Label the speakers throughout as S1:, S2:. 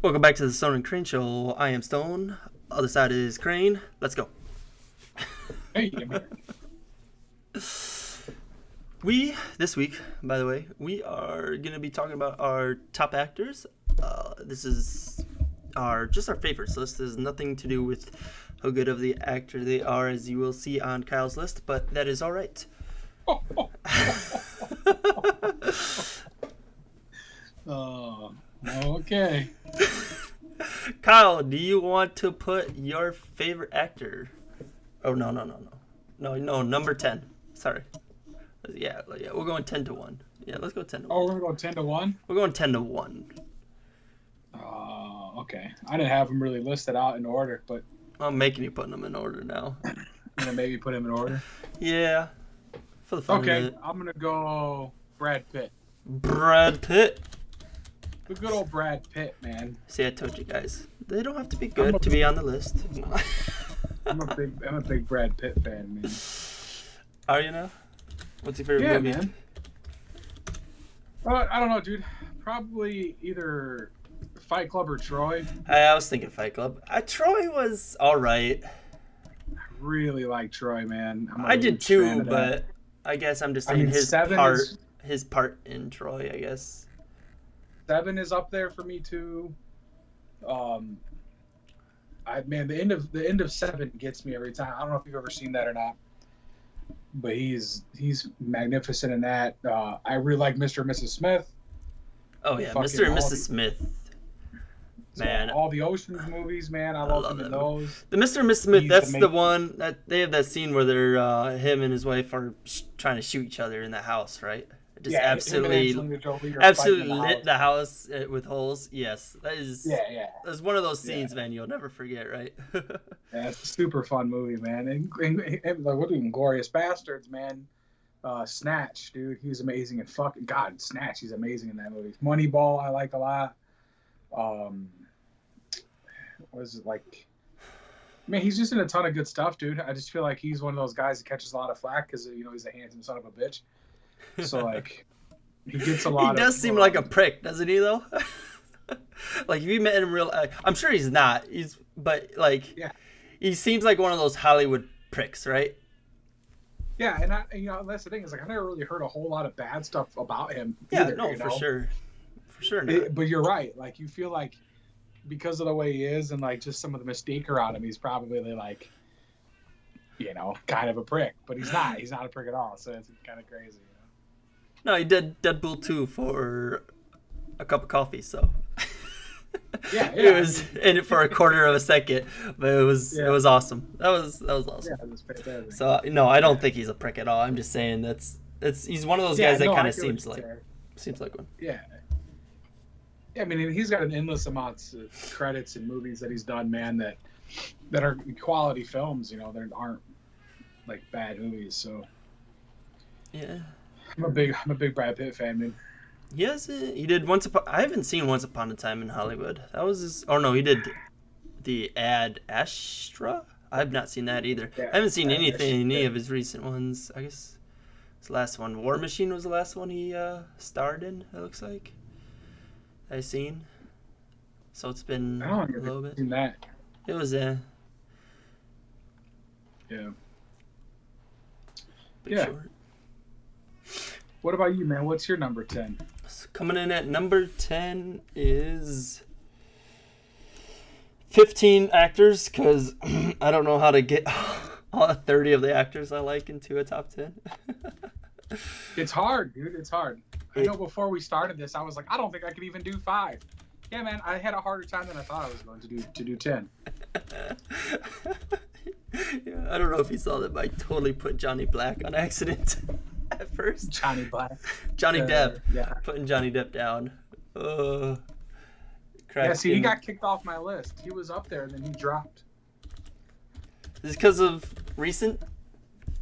S1: Welcome back to the Stone and Crane Show. I am Stone. Other side is Crane. Let's go.
S2: Hey, man.
S1: This week, by the way, we are going to be talking about our top actors. This is our favorites list. This has nothing to do with how good of the actor they are, as you will see on Kyle's list, but that is all right.
S2: Okay.
S1: Kyle, do you want to put your favorite actor? Oh, no, number 10. Sorry. Yeah, we're going 10 to 1. Yeah, let's go 10 to 1.
S2: Oh, we're going 10 to 1?
S1: We're going 10 to 1.
S2: Okay. I didn't have them really listed out in order, but
S1: I'm making you put them in order now.
S2: maybe put them in order.
S1: Yeah. For the fun of
S2: Okay,
S1: it.
S2: I'm going to go Brad Pitt.
S1: Brad Pitt.
S2: The good old Brad Pitt, man.
S1: See, I told you guys. They don't have to be good to be on the list.
S2: I'm a big Brad Pitt fan, man.
S1: Are you now? What's your favorite movie?
S2: Man. I don't know, dude. Probably either Fight Club or Troy.
S1: I was thinking Fight Club. Troy was all right.
S2: I really like Troy, man.
S1: I did too, but I guess I'm just saying his part in Troy, I guess.
S2: 7 is up there for me too. The end of 7 gets me every time. I don't know if you've ever seen that or not, but he's magnificent in that. I really like Mr. and Mrs. Smith.
S1: Oh yeah, Mr. and Mrs. Smith. Man,
S2: all the Ocean's movies, man, I love them in those.
S1: The Mr. and Mrs. Smith, that's the one that they have that scene where they're him and his wife are trying to shoot each other in the house, right? Just absolutely lit the house with holes. Yes, that is. Yeah. That's one of those scenes, man. You'll never forget, right?
S2: Yeah, it's a super fun movie, man. And what are Glorious Bastards, man? Snatch, dude, he was amazing in fucking God. Snatch, he's amazing in that movie. Moneyball, I like a lot. What is it like? Man, he's just in a ton of good stuff, dude. I just feel like he's one of those guys that catches a lot of flack because he's a handsome son of a bitch. So like, he gets a lot.
S1: He does seem like a prick, doesn't he? Though, like if you met him in real, I'm sure he's not. He seems like one of those Hollywood pricks, right?
S2: Yeah, and that's the thing is like I never really heard a whole lot of bad stuff about him.
S1: Yeah,
S2: either,
S1: no, for sure not.
S2: But you're right. Like you feel like because of the way he is and like just some of the mystique around him, he's probably like, kind of a prick. But he's not. He's not a prick at all. So it's kind of crazy.
S1: No, he did Deadpool 2 for a cup of coffee, so
S2: yeah.
S1: It was in it for a quarter of a second, but it was awesome. That was awesome.
S2: Yeah, it was fantastic.
S1: So no, I don't think he's a prick at all. I'm just saying he's one of those guys that kind of seems like one.
S2: Yeah. Yeah, I mean, he's got an endless amounts of credits and movies that he's done, man, that are quality films, that aren't like bad movies. So
S1: yeah. I'm
S2: a big Brad Pitt fan, man.
S1: He did I haven't seen Once Upon a Time in Hollywood. That was his. Oh no, he did the Ad Astra. I have not seen that either. Yeah, I haven't seen any of his recent ones. I guess his last one, War Machine, was the last one he starred in. It looks like I've seen. So it's been a little bit.
S2: Seen that.
S1: It was
S2: Yeah.
S1: Short.
S2: What about you, man? What's your number 10?
S1: Coming in at number 10 is 15 actors, because I don't know how to get all 30 of the actors I like into a top 10.
S2: It's hard, dude. It's hard. I know before we started this, I was like, I don't think I could even do 5. Yeah, man, I had a harder time than I thought I was going to do 10.
S1: Yeah, I don't know if you saw that, but I totally put Johnny Black on accident. At first,
S2: Johnny Black,
S1: Johnny Depp,
S2: yeah,
S1: putting Johnny Depp down.
S2: Yeah, see, he got kicked off my list. He was up there, and then he dropped.
S1: Is this because of recent?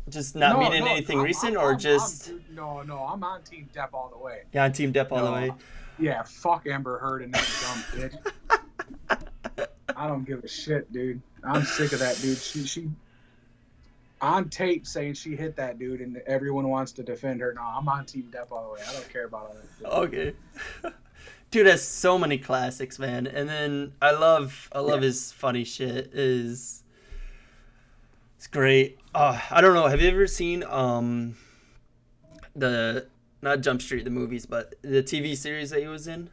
S1: Just not meaning anything recent, or just?
S2: No, I'm on Team Depp all the way.
S1: Yeah, on Team Depp all the way.
S2: Yeah, fuck Amber Heard and that dumb bitch. I don't give a shit, dude. I'm sick of that, dude. She on tape saying she hit that dude and everyone wants to defend her. No, I'm on Team Depp all the way. I don't care about all that.
S1: Okay. Dude has so many classics, man. And then I love his funny shit. It's great. I don't know. Have you ever seen the not Jump Street the movies, but the TV series that he was in?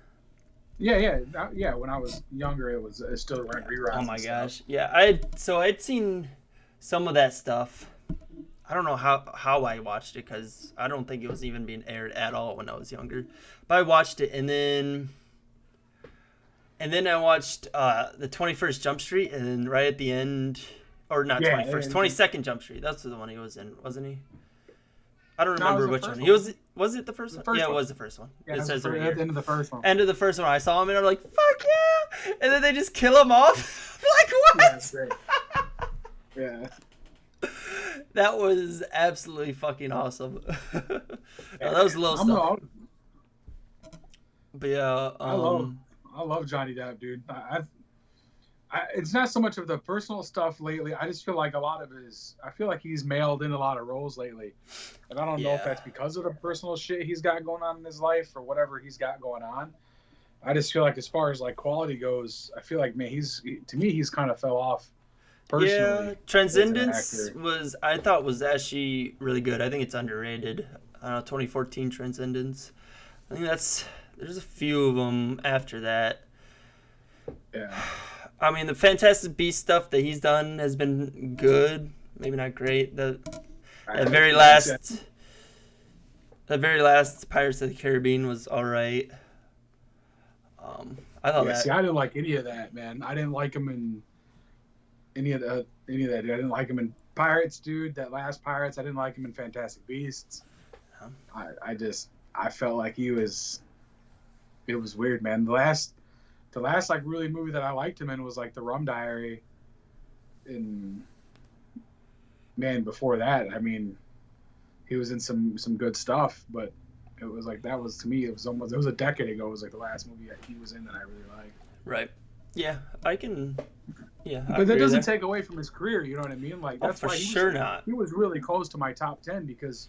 S2: Yeah. When I was younger, it still ran reruns.
S1: Oh my
S2: and stuff.
S1: gosh. Yeah, I'd seen some of that stuff. I don't know how I watched it because I don't think it was even being aired at all when I was younger. But I watched it and then I watched the 21st Jump Street, and then right at the end, or not
S2: Yeah,
S1: 21st,
S2: and-
S1: 22nd Jump Street. That's the one he was in, wasn't he? I don't
S2: No, it was
S1: remember
S2: the
S1: which
S2: first
S1: one.
S2: one.
S1: He was it the first one?
S2: first
S1: Yeah,
S2: one.
S1: it was the first one.
S2: Yeah,
S1: It says it right
S2: at
S1: here.
S2: the end of the first one.
S1: End of the first one, I saw him and I'm like, fuck yeah! And then they just kill him off. Like, what?
S2: Yeah, it's great. Yeah.
S1: That was absolutely fucking awesome. No, that was a little stuff. But yeah,
S2: I love Johnny Depp, dude. It's not so much of the personal stuff lately. I just feel like I feel like he's mailed in a lot of roles lately. And I don't know if that's because of the personal shit he's got going on in his life or whatever he's got going on. I just feel like as far as like quality goes, I feel like, man, he's kind of fell off personally.
S1: Yeah, Transcendence I thought was actually really good. I think it's underrated. 2014 Transcendence. I think there's a few of them after that.
S2: Yeah.
S1: I mean, the Fantastic Beast stuff that he's done has been good. Maybe not great. The very last Pirates of the Caribbean was all right. I thought that.
S2: See, I didn't like any of that, man. I didn't like him in any of that. Dude. I didn't like him in Pirates, dude. That last Pirates, I didn't like him in Fantastic Beasts. I felt like it was weird, man. The last like really movie that I liked him in was like The Rum Diary. And man, before that, I mean, he was in some good stuff, but it was like that was, to me, it was a decade ago. It was like the last movie that he was in that I really liked.
S1: Right. Yeah, I can. Yeah,
S2: but that doesn't take away from his career. You know what I mean? Like that's
S1: for
S2: why
S1: sure not.
S2: He was really close to my top 10 because,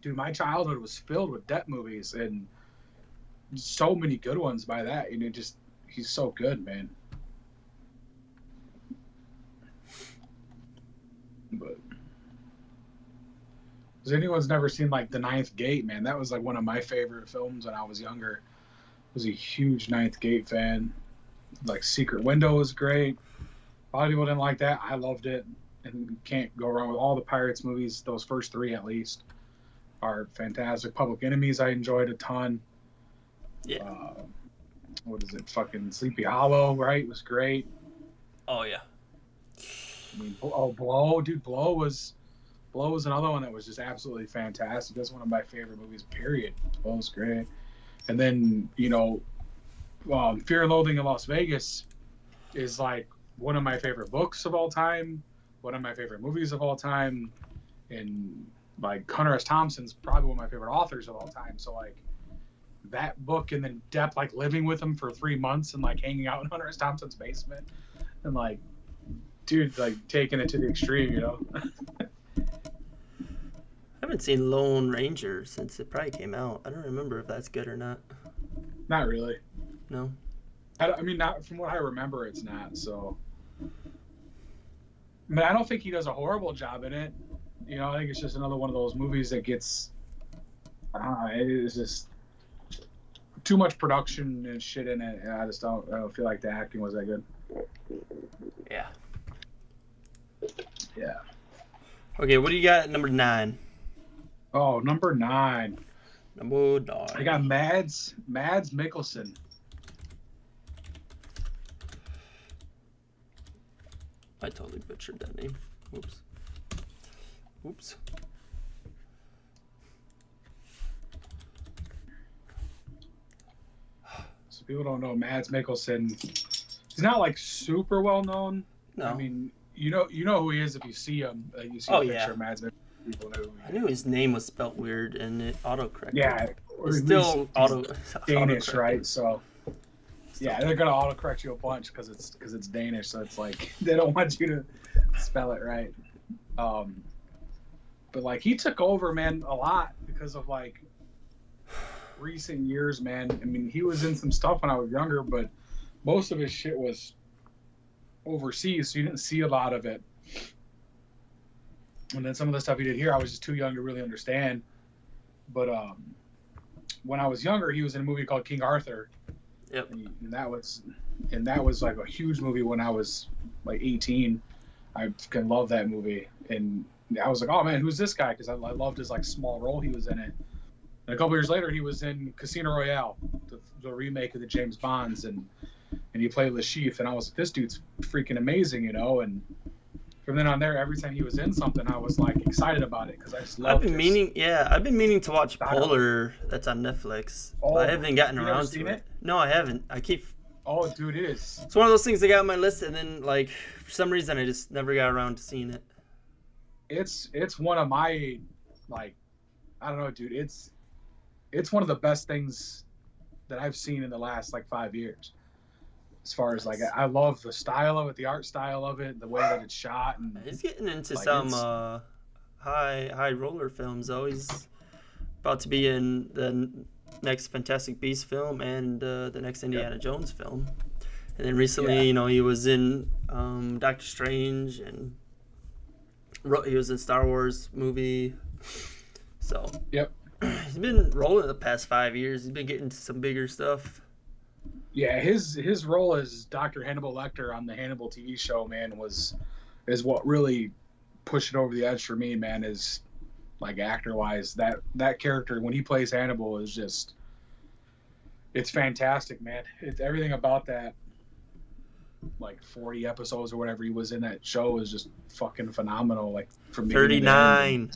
S2: dude, my childhood was filled with Depp movies and so many good ones by that. And he's so good, man. But has anyone's never seen like The Ninth Gate, man? That was like one of my favorite films when I was younger. I was a huge Ninth Gate fan. Like Secret Window was great. A lot of people didn't like that. I loved it, and you can't go wrong with all the Pirates movies. Those first three, at least, are fantastic. Public Enemies, I enjoyed a ton.
S1: Yeah.
S2: What is it? Fucking Sleepy Hollow, right? Was great.
S1: Oh yeah.
S2: I mean, Blow, dude. Blow was another one that was just absolutely fantastic. That's one of my favorite movies. Period. Blow was great. And then Fear and Loathing in Las Vegas is like one of my favorite books of all time, one of my favorite movies of all time, and like Hunter S. Thompson's probably one of my favorite authors of all time. So like that book, and then Depp like living with him for 3 months and like hanging out in Hunter S. Thompson's basement, and like, dude, like taking it to the extreme, you know.
S1: I haven't seen Lone Ranger since it probably came out. I don't remember if that's good or not.
S2: Not really.
S1: No.
S2: I mean, not from what I remember, it's not. So, I mean, I don't think he does a horrible job in it. You know, I think it's just another one of those movies that gets, I don't know, it's just too much production and shit in it. And I don't feel like the acting was that good.
S1: Yeah.
S2: Yeah.
S1: Okay, what do you got at number 9?
S2: Oh, number 9.
S1: Number 9.
S2: I got Mads Mikkelsen.
S1: I totally butchered that name. Oops.
S2: So people don't know Mads Mikkelsen. He's not like super well known.
S1: No.
S2: I mean, you know who he is if you see him. Like you see a picture of Mads Mikkelsen. People know who he is.
S1: I knew his name was spelt weird and it autocorrected.
S2: Yeah,
S1: it's still
S2: Danish, right? So yeah, they're gonna autocorrect you a bunch because it's Danish. So it's like they don't want you to spell it right. But like he took over, man, a lot because of like recent years, man. I mean, he was in some stuff when I was younger, but most of his shit was overseas, so you didn't see a lot of it. And then some of the stuff he did here, I was just too young to really understand. But when I was younger, he was in a movie called King Arthur.
S1: Yep.
S2: And that was like a huge movie when I was like 18. I fucking love that movie, and I was like, oh man, who's this guy? Because I loved his like small role he was in it. And a couple years later, he was in Casino Royale, the remake of the James Bonds, and he played Le Chiffre, and I was like, this dude's freaking amazing, you know. And from then on there, every time he was in something, I was like excited about it because I just loved.
S1: I've been meaning to watch Polar. That's on Netflix.
S2: Oh,
S1: but I haven't gotten
S2: you
S1: around
S2: never
S1: to
S2: seen
S1: it.
S2: it?
S1: No, I haven't. I keep.
S2: Oh, dude, it is.
S1: It's one of those things I got on my list, and then like for some reason I just never got around to seeing it.
S2: It's one of my, like, I don't know, dude. It's one of the best things that I've seen in the last like 5 years. As far as like, I love the style of it, the art style of it, the way that it's shot, and
S1: He's getting into
S2: like,
S1: some high roller films though. He's about to be in the next Fantastic Beasts film and the next Indiana Jones film. And then recently, he was in Doctor Strange, and he was in Star Wars movie. So
S2: Yep.
S1: He's been rolling the past 5 years. He's been getting to some bigger stuff.
S2: Yeah, his role as Dr. Hannibal Lecter on the Hannibal TV show, man, is what really pushed it over the edge for me, man. Is like actor wise, that character when he plays Hannibal is just, it's fantastic, man. It's everything about that. Like 40 episodes or whatever he was in that show is just fucking phenomenal. Like from
S1: 39.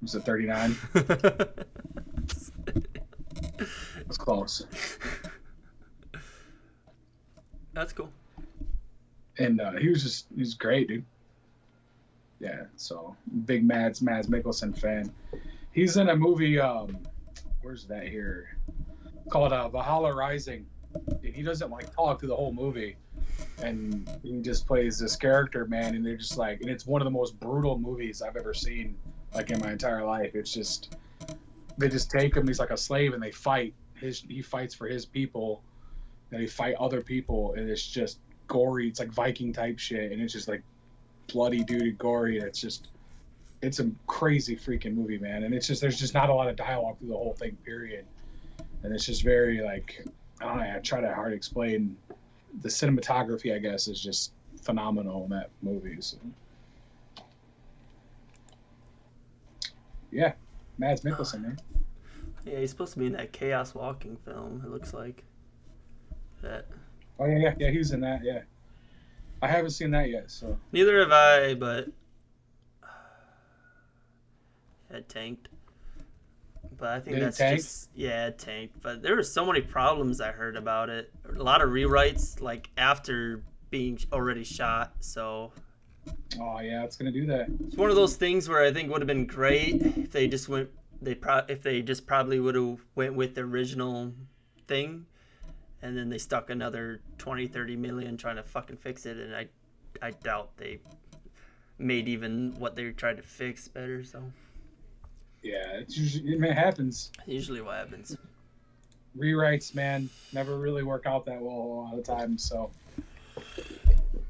S2: Was it 39? That's close.
S1: That's cool.
S2: And he's great, dude. Yeah, so big Mads Mikkelsen fan. He's in a movie, where's that here? Called Valhalla Rising. And he doesn't like talk through the whole movie. And he just plays this character, man, and they're just like, and it's one of the most brutal movies I've ever seen, like in my entire life. It's just, they just take him, he's like a slave, and they fight. He fights for his people, and they fight other people, and it's just gory. It's like Viking type shit, and it's just like bloody, dude, gory. And it's a crazy freaking movie, man. And it's just, there's just not a lot of dialogue through the whole thing, period. And it's just very like, I don't know, I try to hard explain. The cinematography, I guess, is just phenomenal in that movie. So. Yeah, Mads Mikkelsen, man.
S1: Yeah, he's supposed to be in that Chaos Walking film. It looks like that.
S2: Oh yeah, he's in that. Yeah, I haven't seen that yet. So
S1: neither have I, but it tanked. But I think that's just it tanked. But there were so many problems I heard about it. A lot of rewrites, like after being already shot. So.
S2: Oh yeah, it's gonna do that.
S1: It's one of those things where I think would have been great if they just went. If they just probably would have went with the original thing, and then they stuck another 20-30 million trying to fucking fix it, and I doubt they made even what they tried to fix better. So.
S2: Yeah, it happens.
S1: Usually what happens.
S2: Rewrites, man, never really work out that well a lot of times. So.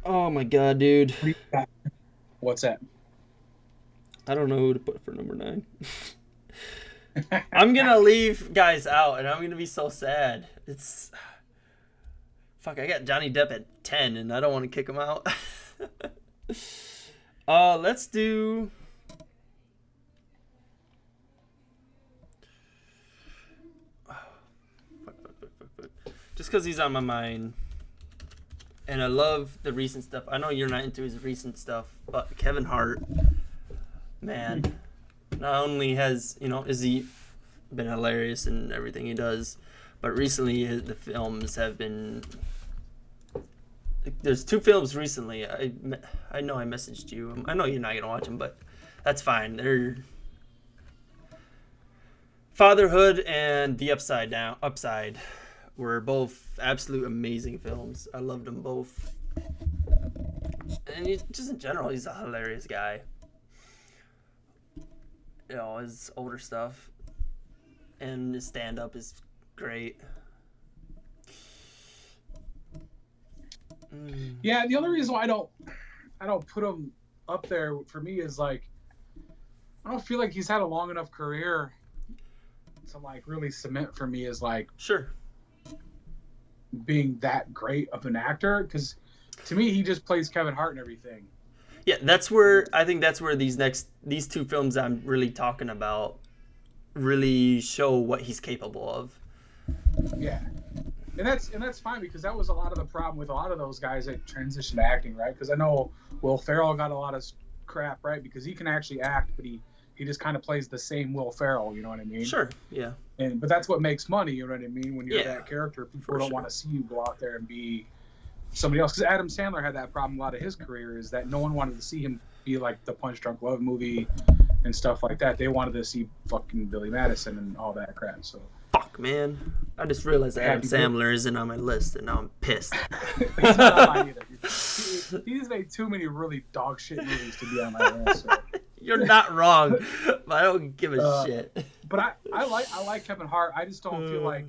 S1: Oh my god, dude.
S2: What's that?
S1: I don't know who to put for number 9. I'm gonna leave guys out, and I'm gonna be so sad. It's fuck. I got Johnny Depp at 10, and I don't want to kick him out. Let's do. Just because he's on my mind. And I love the recent stuff. I know you're not into his recent stuff, but Kevin Hart, man, not only has, is he been hilarious in everything he does, but recently the films have been. There's 2 films recently. I know I messaged you. I know you're not going to watch them, but that's fine. They're Fatherhood and The Upside were both absolute amazing films. I loved them both. And just in general, he's a hilarious guy. His older stuff. and his stand-up is great.
S2: Yeah, the only reason why I don't put him up there for me is like I don't feel like he's had a long enough career to like really cement for me as like
S1: Sure.
S2: being that great of an actor, because to me he just plays Kevin Hart and everything.
S1: Yeah, that's where I think that's where these two films I'm really talking about really show what he's capable of.
S2: Yeah. And that's fine, because that was a lot of the problem with a lot of those guys that transitioned to acting, right? Because I know Will Ferrell got a lot of crap, right? Because he can actually act, but he just kind of plays the same Will Ferrell, you know what I mean?
S1: Sure, yeah.
S2: But that's what makes money, you know what I mean? When you're
S1: Yeah,
S2: that character, people
S1: for
S2: don't
S1: sure.
S2: want to see you go out there and be somebody else. Because Adam Sandler had that problem a lot of his career, is that no one wanted to see him be like the Punch Drunk Love movie and stuff like that. They wanted to see fucking Billy Madison and all that crap. So
S1: Fuck, man. I just realized Adam
S2: Happy
S1: Sandler isn't on my list, and now I'm pissed.
S2: he's not on mine either. He's made too many really dog shit movies to be on my list. So.
S1: You're not wrong, but I don't give a shit.
S2: But I like Kevin Hart. I just don't feel like.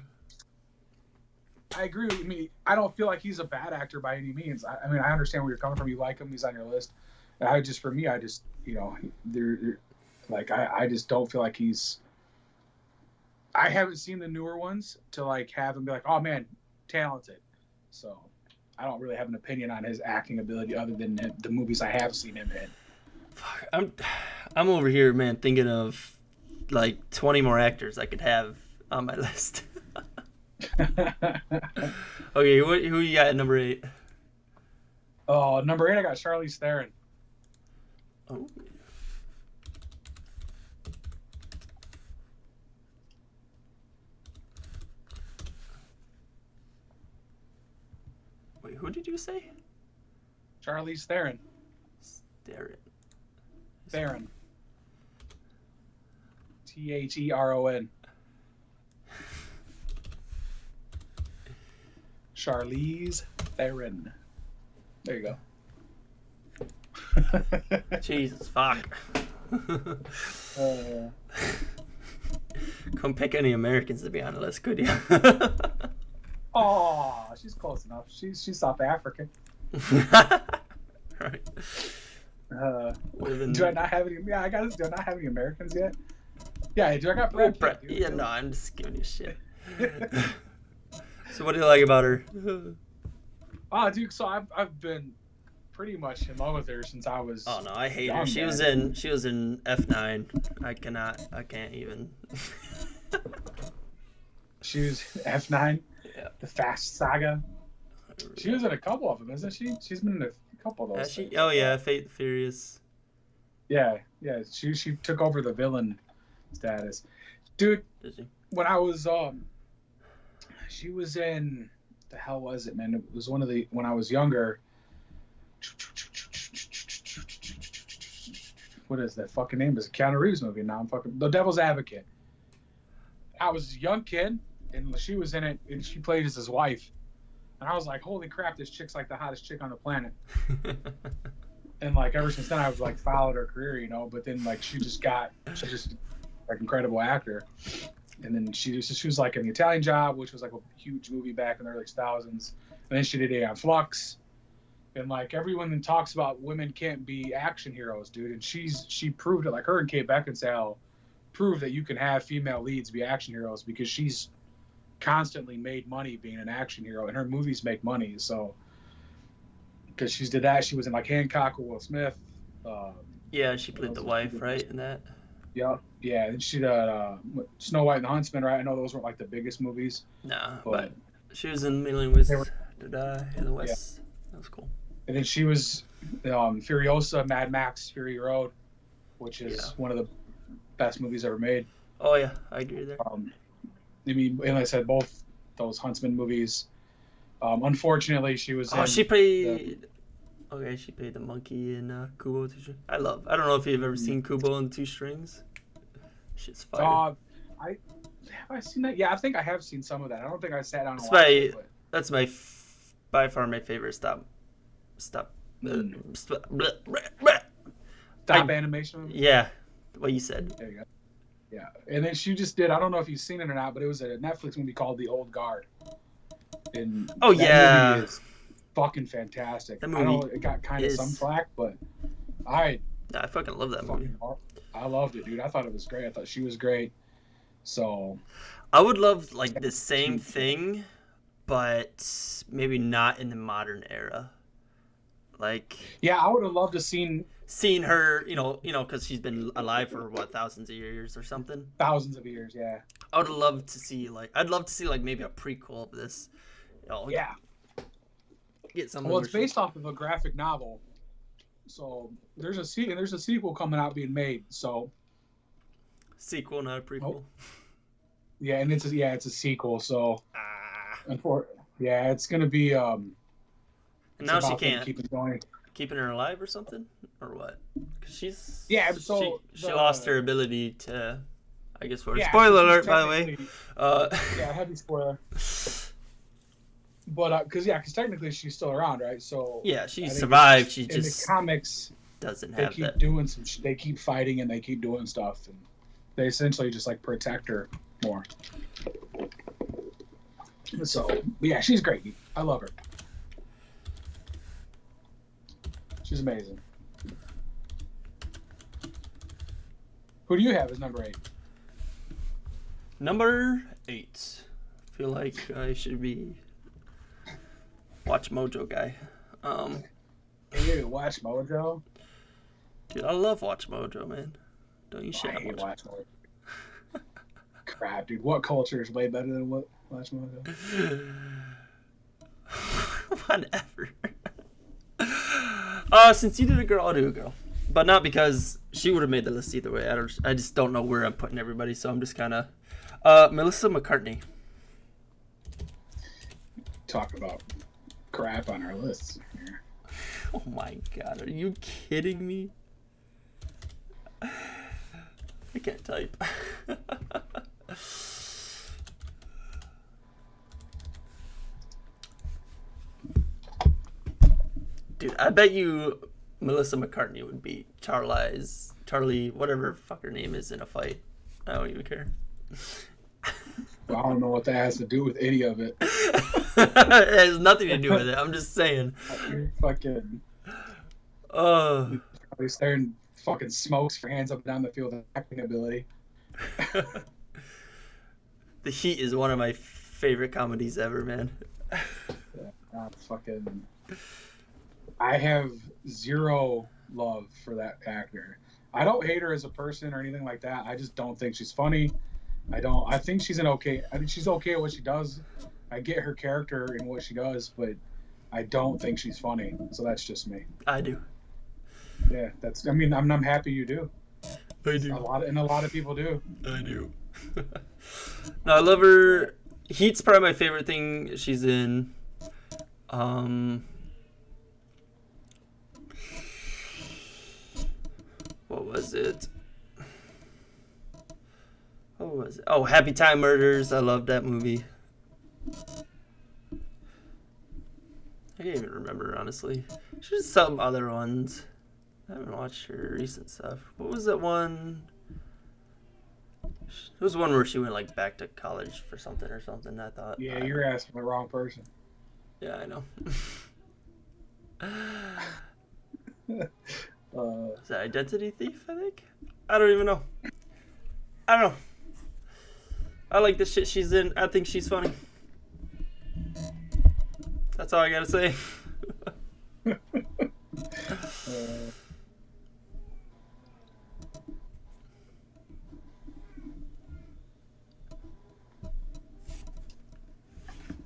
S2: I agree with me. I don't feel like he's a bad actor by any means. I mean, I understand where you're coming from. You like him. He's on your list. For me, I just, I just don't feel like he's. I haven't seen the newer ones to like have him be like, oh man, talented. So I don't really have an opinion on his acting ability other than the movies I have seen him in.
S1: Fuck, I'm over here, man, thinking of like 20 more actors I could have on my list. Okay, who you got at number 8?
S2: Oh, number 8, I got Charlize Theron.
S1: Oh. Wait, who did you say?
S2: Charlize Theron.
S1: Theron.
S2: Theron. Charlize Theron. There you go.
S1: Jesus, fuck. Couldn't pick any Americans to be on the list, could you?
S2: Oh, she's close enough. She's South African.
S1: Right.
S2: Do I not have any? Yeah, do I not have any Americans yet? Yeah, do I got Brad Pitt?
S1: Yeah, no, I'm just giving you shit. So what do you like about her?
S2: Oh, dude, so I've been pretty much in love with her since I was.
S1: Oh no, I hate
S2: young,
S1: her. She was in F9. I can't even.
S2: She was F9.
S1: Yeah.
S2: The Fast Saga. She was in a couple of them, isn't she? She's been in a couple of those.
S1: Oh yeah, Fate Furious.
S2: Yeah. She took over the villain status, dude.
S1: Did she?
S2: When I was she was in. The hell was it, man? It was when I was younger. What is that fucking name? It's a Keanu Reeves movie. Now I'm fucking The Devil's Advocate. I was a young kid, and she was in it, and she played as his wife. And I was like, holy crap, this chick's like the hottest chick on the planet. And like ever since then, I've like followed her career, you know. But then like she's just like incredible actor. And then she was like in The Italian Job, which was like a huge movie back in the early 2000s. And then she did Aeon Flux. And like everyone that talks about women can't be action heroes, dude. And she proved it. Like her and Kate Beckinsale proved that you can have female leads be action heroes, because she's constantly made money being an action hero, and her movies make money. So because she did that, she was in like Hancock with Will Smith.
S1: Yeah, she played the wife, right, in that.
S2: Yeah, and she did Snow White and the Huntsman, right? I know those weren't like the biggest movies.
S1: Nah, but she was in Mailing with in the West.
S2: Yeah.
S1: That was cool.
S2: And then she was Furiosa, Mad Max, Fury Road, which is one of the best movies ever made.
S1: Oh yeah, I agree there.
S2: I mean, and like I said, both those Huntsman movies. Unfortunately, she was.
S1: She played. She played the monkey in Kubo Two Strings. I don't know if you've ever seen Kubo and Two Strings. Shit's fire.
S2: Have I seen that? Yeah, I think I have seen some of that. I don't think I sat down and watched it. But...
S1: That's by far my favorite stop
S2: animation movie?
S1: Yeah, what you said.
S2: There you go. Yeah, and then she just did. I don't know if you've seen it or not, but it was a Netflix movie called The Old Guard, and
S1: Oh
S2: that movie
S1: yeah,
S2: is fucking fantastic.
S1: that
S2: I know
S1: movie
S2: it got kind of some
S1: is.
S2: flack, but I
S1: Yeah, I fucking love that movie.
S2: fucking I loved it, dude. I thought it was great. I thought she was great. So
S1: I would love like the same
S2: she,
S1: thing, but maybe not in the modern era. Like
S2: yeah, I would have loved to seen
S1: seeing her, because she's been alive for what thousands of years or something.
S2: thousands of years. Yeah,
S1: I would love to see I'd love to see like maybe a prequel of this.
S2: yeah.
S1: Get something.
S2: Well, it's based off of a graphic novel, so there's a sequel coming out being made. So
S1: Sequel, not a prequel.
S2: oh, yeah, and it's a sequel. So
S1: Ah.
S2: yeah, it's gonna be
S1: And now she
S2: about them
S1: can't.
S2: keep it going.
S1: Keeping her alive or something, or what? Because
S2: Yeah, so
S1: she lost her ability to. I guess for
S2: yeah,
S1: spoiler
S2: so
S1: alert, by the way.
S2: Yeah, heavy spoiler. But because technically she's still around, right? So
S1: Yeah, she
S2: I think
S1: survived. She
S2: in
S1: just
S2: the comics
S1: doesn't
S2: they
S1: have
S2: keep
S1: that.
S2: doing they keep fighting and they keep doing stuff, and they essentially just like protect her more. So yeah, she's great. I love her. She's amazing. Who do you have as number 8?
S1: Number 8. I feel like I should be Watch Mojo guy.
S2: You Watch Mojo.
S1: Dude, I love Watch Mojo, man. Don't you shit
S2: I
S1: on
S2: hate
S1: Watch
S2: Watch Mojo. Crap, dude. What culture is way better than what Watch Mojo?
S1: Whatever. Since you did a girl, I'll do a girl, but not because she would have made the list either way. I just don't know where I'm putting everybody, so I'm just kind of. Melissa McCartney.
S2: Talk about crap on our lists here.
S1: Oh my god, are you kidding me? I can't type. Dude, I bet you Melissa McCartney would beat Charlie, whatever fuck her name is in a fight. I don't even care.
S2: Well, I don't know what that has to do with any of it.
S1: It has nothing to do with it. I'm just saying.
S2: You're fucking. He's staring fucking smokes for hands up and down the field of acting ability.
S1: The Heat is one of my favorite comedies ever, man.
S2: Fucking. I have zero love for that actor. I don't hate her as a person or anything like that. I just don't think she's funny. I think she's I think she's okay at what she does. I get her character and what she does, but I don't think she's funny. So that's just me.
S1: I do.
S2: Yeah, I mean, I'm happy you do.
S1: I do.
S2: A lot of people do.
S1: I do. No, I love her. Heat's probably my favorite thing she's in. What was it? What was it? Oh, Happy Time Murders. I love that movie. I can't even remember, honestly. There's some other ones. I haven't watched her recent stuff. What was that one? It was one where she went like back to college for something or something. I thought.
S2: Yeah, you're asking the wrong person.
S1: Yeah, I know. Is that Identity Thief? I think. I don't even know. I don't know. I like the shit she's in. I think she's funny. That's all I gotta say.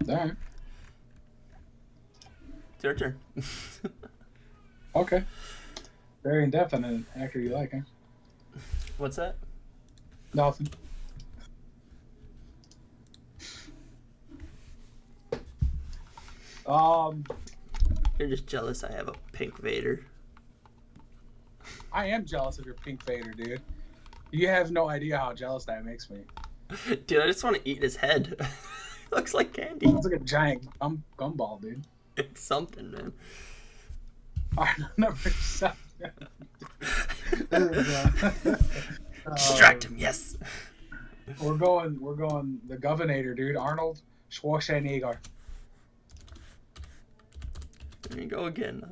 S2: All right.
S1: It's your turn.
S2: Okay. Very in-depth on an actor you like, huh?
S1: What's that?
S2: Nothing.
S1: You're just jealous I have a pink Vader.
S2: I am jealous of your pink Vader, dude. You have no idea how jealous that makes me.
S1: Dude, I just want to eat his head. It looks like candy.
S2: It's like a giant gumball, dude.
S1: It's something, man.
S2: All right, number 7.
S1: Distract him, yes.
S2: We're going the Governor, dude. Arnold Schwarzenegger.
S1: There you go again.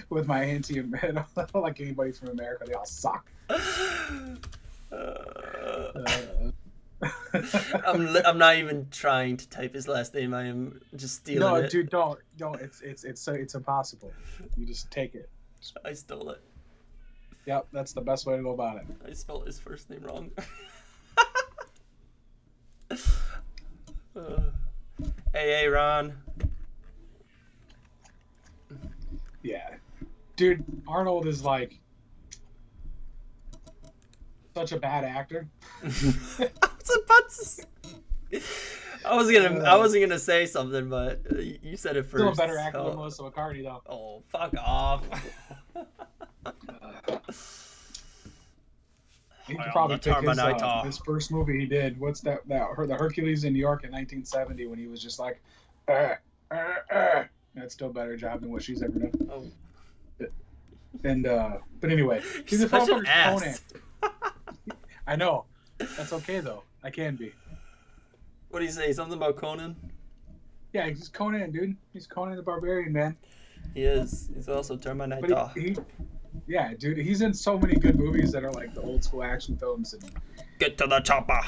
S2: with my anti I don't like anybody from America. They all suck.
S1: I'm not even trying to type his last name. I am just stealing it.
S2: No, dude, don't. It's impossible. You just take it.
S1: I stole it.
S2: Yep, that's the best way to go about it.
S1: I spelled his first name wrong. Hey, Ron.
S2: Yeah, dude, Arnold is like such a bad actor.
S1: I wasn't gonna say something, but you said it first.
S2: Still a better actor than Melissa McCarthy, though.
S1: Oh, fuck off.
S2: He could probably pick his first movie he did. What's that? The Hercules in New York in 1970 when he was just like, That's still a better job than what she's ever done.
S1: Oh.
S2: And but anyway, he's a
S1: such an ass.
S2: Conan. I know. That's okay though. I can be.
S1: What do you say? Something about Conan?
S2: Yeah, he's Conan, dude. He's Conan the Barbarian, man.
S1: He is. He's also Terminator.
S2: Yeah, dude. He's in so many good movies that are like the old school action films. And
S1: get to the chopper.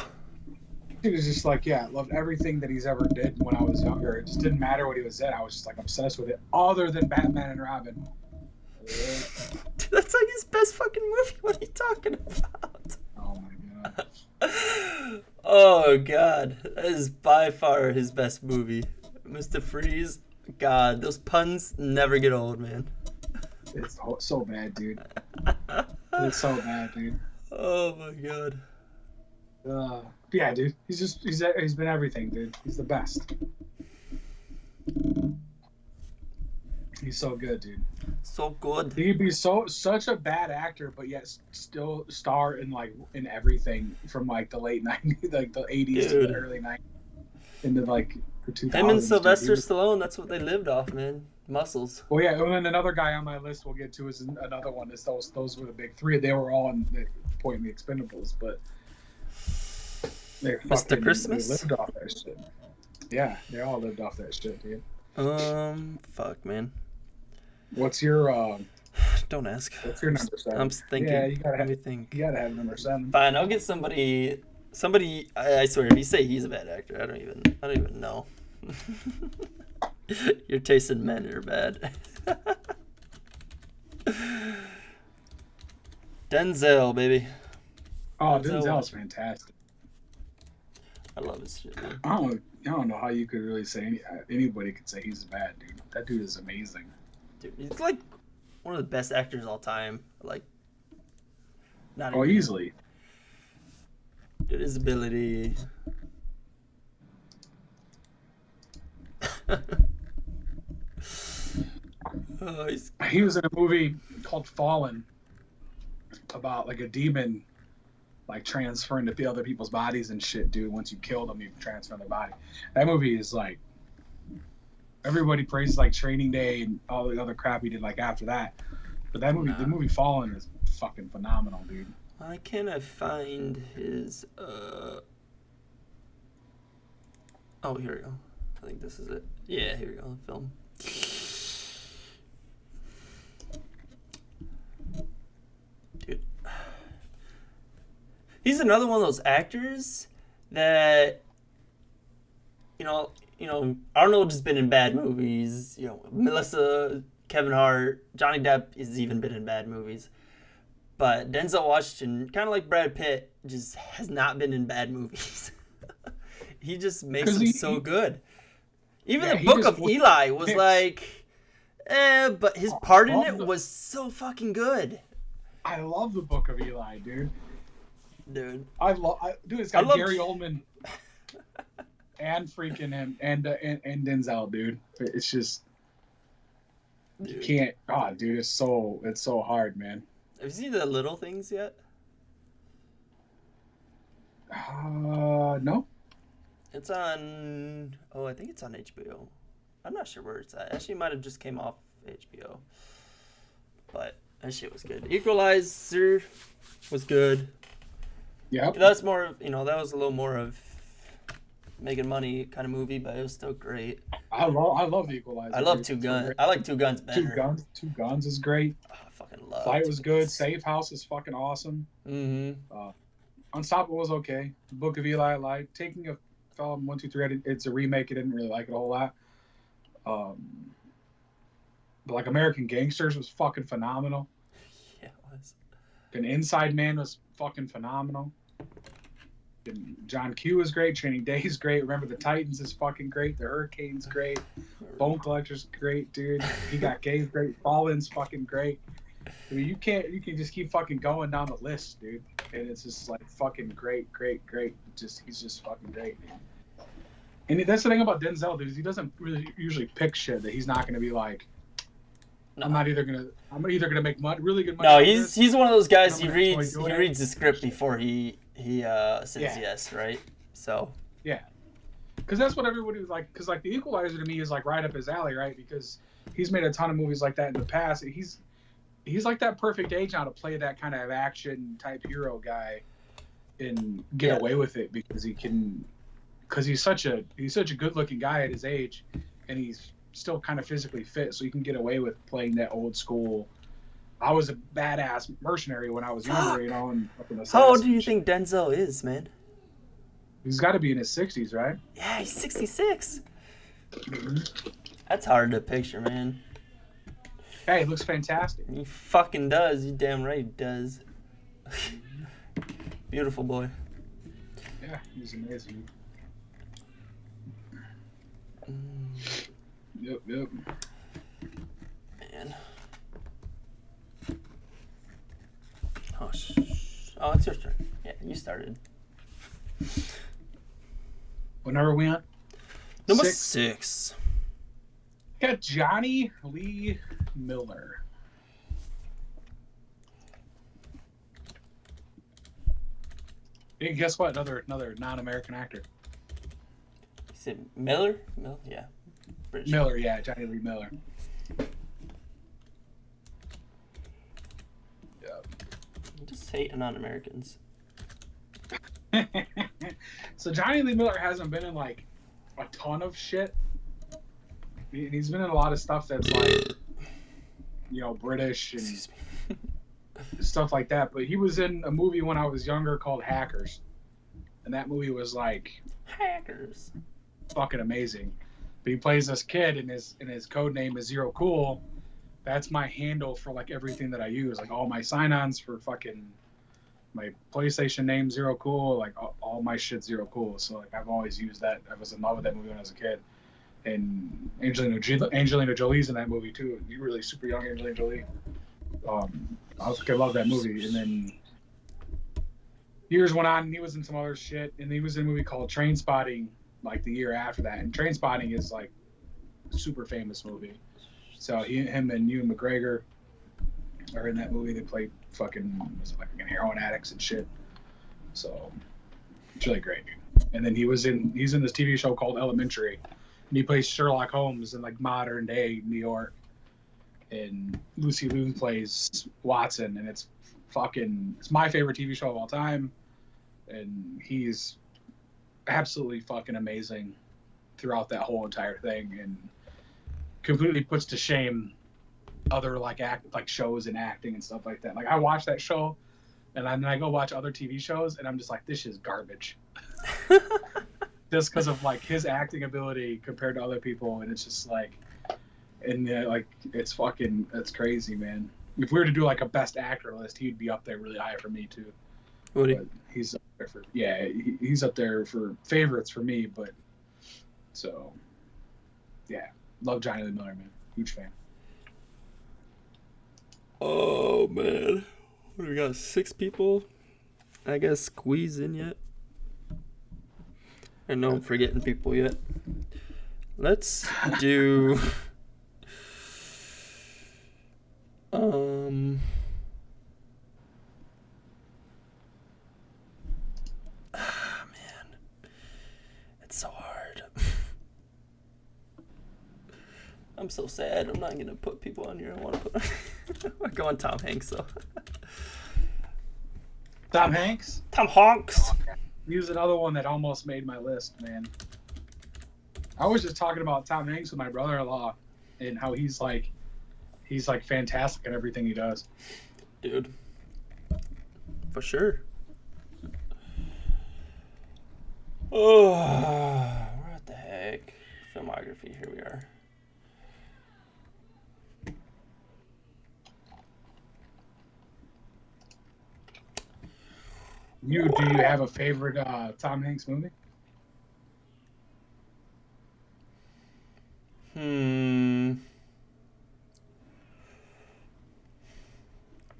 S2: Dude is just like, yeah, I loved everything that he's ever did when I was younger. It just didn't matter what he was in. I was just like obsessed with it. Other than Batman and Robin.
S1: Dude, that's like his best fucking movie. What are you talking about?
S2: Oh my god.
S1: Oh god, that is by far his best movie. Mr. Freeze. God, those puns never get old, man.
S2: It's so bad, dude. It's so bad, dude.
S1: Oh my god.
S2: Yeah, dude. He's been everything, dude. He's the best. He's so good, dude.
S1: So good.
S2: He'd be such a bad actor, but yet still star in everything from like the late 90s, like the 80s to the early 90s, into like the 2000s.
S1: Him and Sylvester Stallone, that's what they lived off, man. Muscles.
S2: Well, yeah, and then another guy on my list we'll get to is another one. Is those were the big three. They were all in the point in the Expendables, but
S1: Mr. Christmas.
S2: They lived off that shit. Yeah, they all lived off that shit, dude.
S1: Fuck, man.
S2: What's your
S1: Don't ask.
S2: What's your number 7?
S1: I'm thinking.
S2: Yeah, you gotta have number 7.
S1: Fine, I'll get somebody. I swear, if you say he's a bad actor, I don't even know. Your taste in men are bad. Denzel, baby.
S2: Oh, Denzel's fantastic.
S1: I love his shit, man.
S2: I don't know how you could really say anybody could say he's bad, dude. That dude is amazing.
S1: Dude, he's like one of the best actors of all time. Like,
S2: easily.
S1: Dude, his ability.
S2: He was in a movie called Fallen about like a demon like transferring to other people's bodies and shit, dude. Once you kill them, you can transfer their body. That movie is like, everybody praises like Training Day and all the other crap he did like after that. But that movie, the movie Fallen is fucking phenomenal, dude.
S1: Why can't I find his Oh, here we go. I think this is it. Yeah, here we go, the film. Dude. He's another one of those actors that, you know, Arnold has been in bad movies. You know, Melissa, Kevin Hart, Johnny Depp has even been in bad movies. But Denzel Washington, kind of like Brad Pitt, just has not been in bad movies. He just makes them so good. Even the Book of Eli was like, but his part in it was so fucking good.
S2: I love the Book of Eli, dude.
S1: Dude,
S2: it's got Gary Oldman and freaking him and Denzel, dude. It's just you can't. Oh, dude, it's so hard, man.
S1: Have you seen The Little Things yet?
S2: No.
S1: It's on. Oh, I think it's on HBO. I'm not sure where it's at. Actually, it might have just came off HBO. But That shit was good. Equalizer was good.
S2: Yep.
S1: That's more of, that was a little more of making money kind of movie, but it was still great.
S2: I love The Equalizer.
S1: I love
S2: dude.
S1: Two Guns. I like Two Guns better.
S2: Two Guns is great.
S1: Oh, I fucking love
S2: Flight
S1: Two
S2: was good.
S1: Guns.
S2: Safe House is fucking awesome.
S1: Mm-hmm.
S2: Unstoppable was okay. Book of Eli I liked. Taking a Film 1, 2, 3. It's a remake. I didn't really like it a whole lot. But like American Gangsters was fucking phenomenal.
S1: Yeah, it was.
S2: And Inside Man was fucking phenomenal. And John Q is great. Training Day is great. Remember the Titans is fucking great. The Hurricane's great. Bone Collector's great, dude. He Got Game's great. Fallen's fucking great. I mean, you can just keep fucking going down the list, dude. And it's just like fucking great. He's just fucking great. And that's the thing about Denzel, dude. Is he doesn't really usually pick shit that he's not gonna be like. No. I'm either gonna make really good money.
S1: No, he's one of those guys. He reads the script before he says yes, right? So
S2: yeah, because that's what everybody was like. Because like The Equalizer to me is like right up his alley, right? Because he's made a ton of movies like that in the past. He's like that perfect age now to play that kind of action type hero guy and get away with it because he's such a good looking guy at his age, and he's still kind of physically fit, so he can get away with playing that old school. I was a badass mercenary when I was younger, and up in the
S1: How old do you think Denzel is, man?
S2: He's got to be in his 60s, right?
S1: Yeah, he's 66.
S2: Mm-hmm.
S1: That's hard to picture, man.
S2: Hey, he looks fantastic.
S1: He fucking does. You damn right he does. Beautiful boy.
S2: Yeah, he's amazing. Yep.
S1: Man. Oh, it's your turn. Yeah, you started.
S2: What number are we on?
S1: Number 6.
S2: Got Johnny Lee Miller. Hey, guess what? Another non-American actor.
S1: Is it Miller? Yeah. British.
S2: Miller, yeah, Johnny Lee Miller. Yeah.
S1: I'm just hating on Americans.
S2: So Johnny Lee Miller hasn't been in like a ton of shit. He's been in a lot of stuff that's like, British and stuff like that. But he was in a movie when I was younger called Hackers, and that movie was like
S1: Hackers,
S2: fucking amazing. But he plays this kid, and his code name is Zero Cool. That's my handle for like everything that I use, like all my sign-ons for fucking my PlayStation name Zero Cool, like all my shit Zero Cool. So like I've always used that. I was in love with that movie when I was a kid. And Angelina Jolie's in that movie too. You really super young Angelina Jolie. I love that movie. And then years went on, and he was in some other shit. And he was in a movie called Trainspotting, like the year after that. And Trainspotting is like a super famous movie. So him and Ewan McGregor are in that movie. They play fucking heroin addicts and shit. So it's really great. And then he's in this TV show called Elementary. And he plays Sherlock Holmes in like modern day New York. And Lucy Liu plays Watson, and it's my favorite TV show of all time. And he's absolutely fucking amazing throughout that whole entire thing, and completely puts to shame other like shows and acting and stuff like that. Like I watch that show, and then I go watch other TV shows, and I'm just like, this is garbage. Just because of like his acting ability compared to other people, and it's just like, and like it's crazy, man. If we were to do like a best actor list, he'd be up there really high for me too.
S1: Would he?
S2: But he's up there he's up there for favorites for me. But so yeah, love Johnny Lee Miller, man. Huge fan.
S1: Oh man, what do we got? 6 people, I guess, squeeze in yet. I know I'm forgetting people yet. Let's do man, it's so hard. I'm so sad. I'm not gonna put people on here. I want to put. We're going Tom Hanks though.
S2: Tom Hanks.
S1: Tom Hanks.
S2: He was another one that almost made my list, man. I was just talking about Tom Hanks with my brother-in-law, and how he's like fantastic at everything he does.
S1: Dude. For sure. Oh, what the heck? Filmography. Here we are.
S2: Do you have a favorite Tom Hanks movie?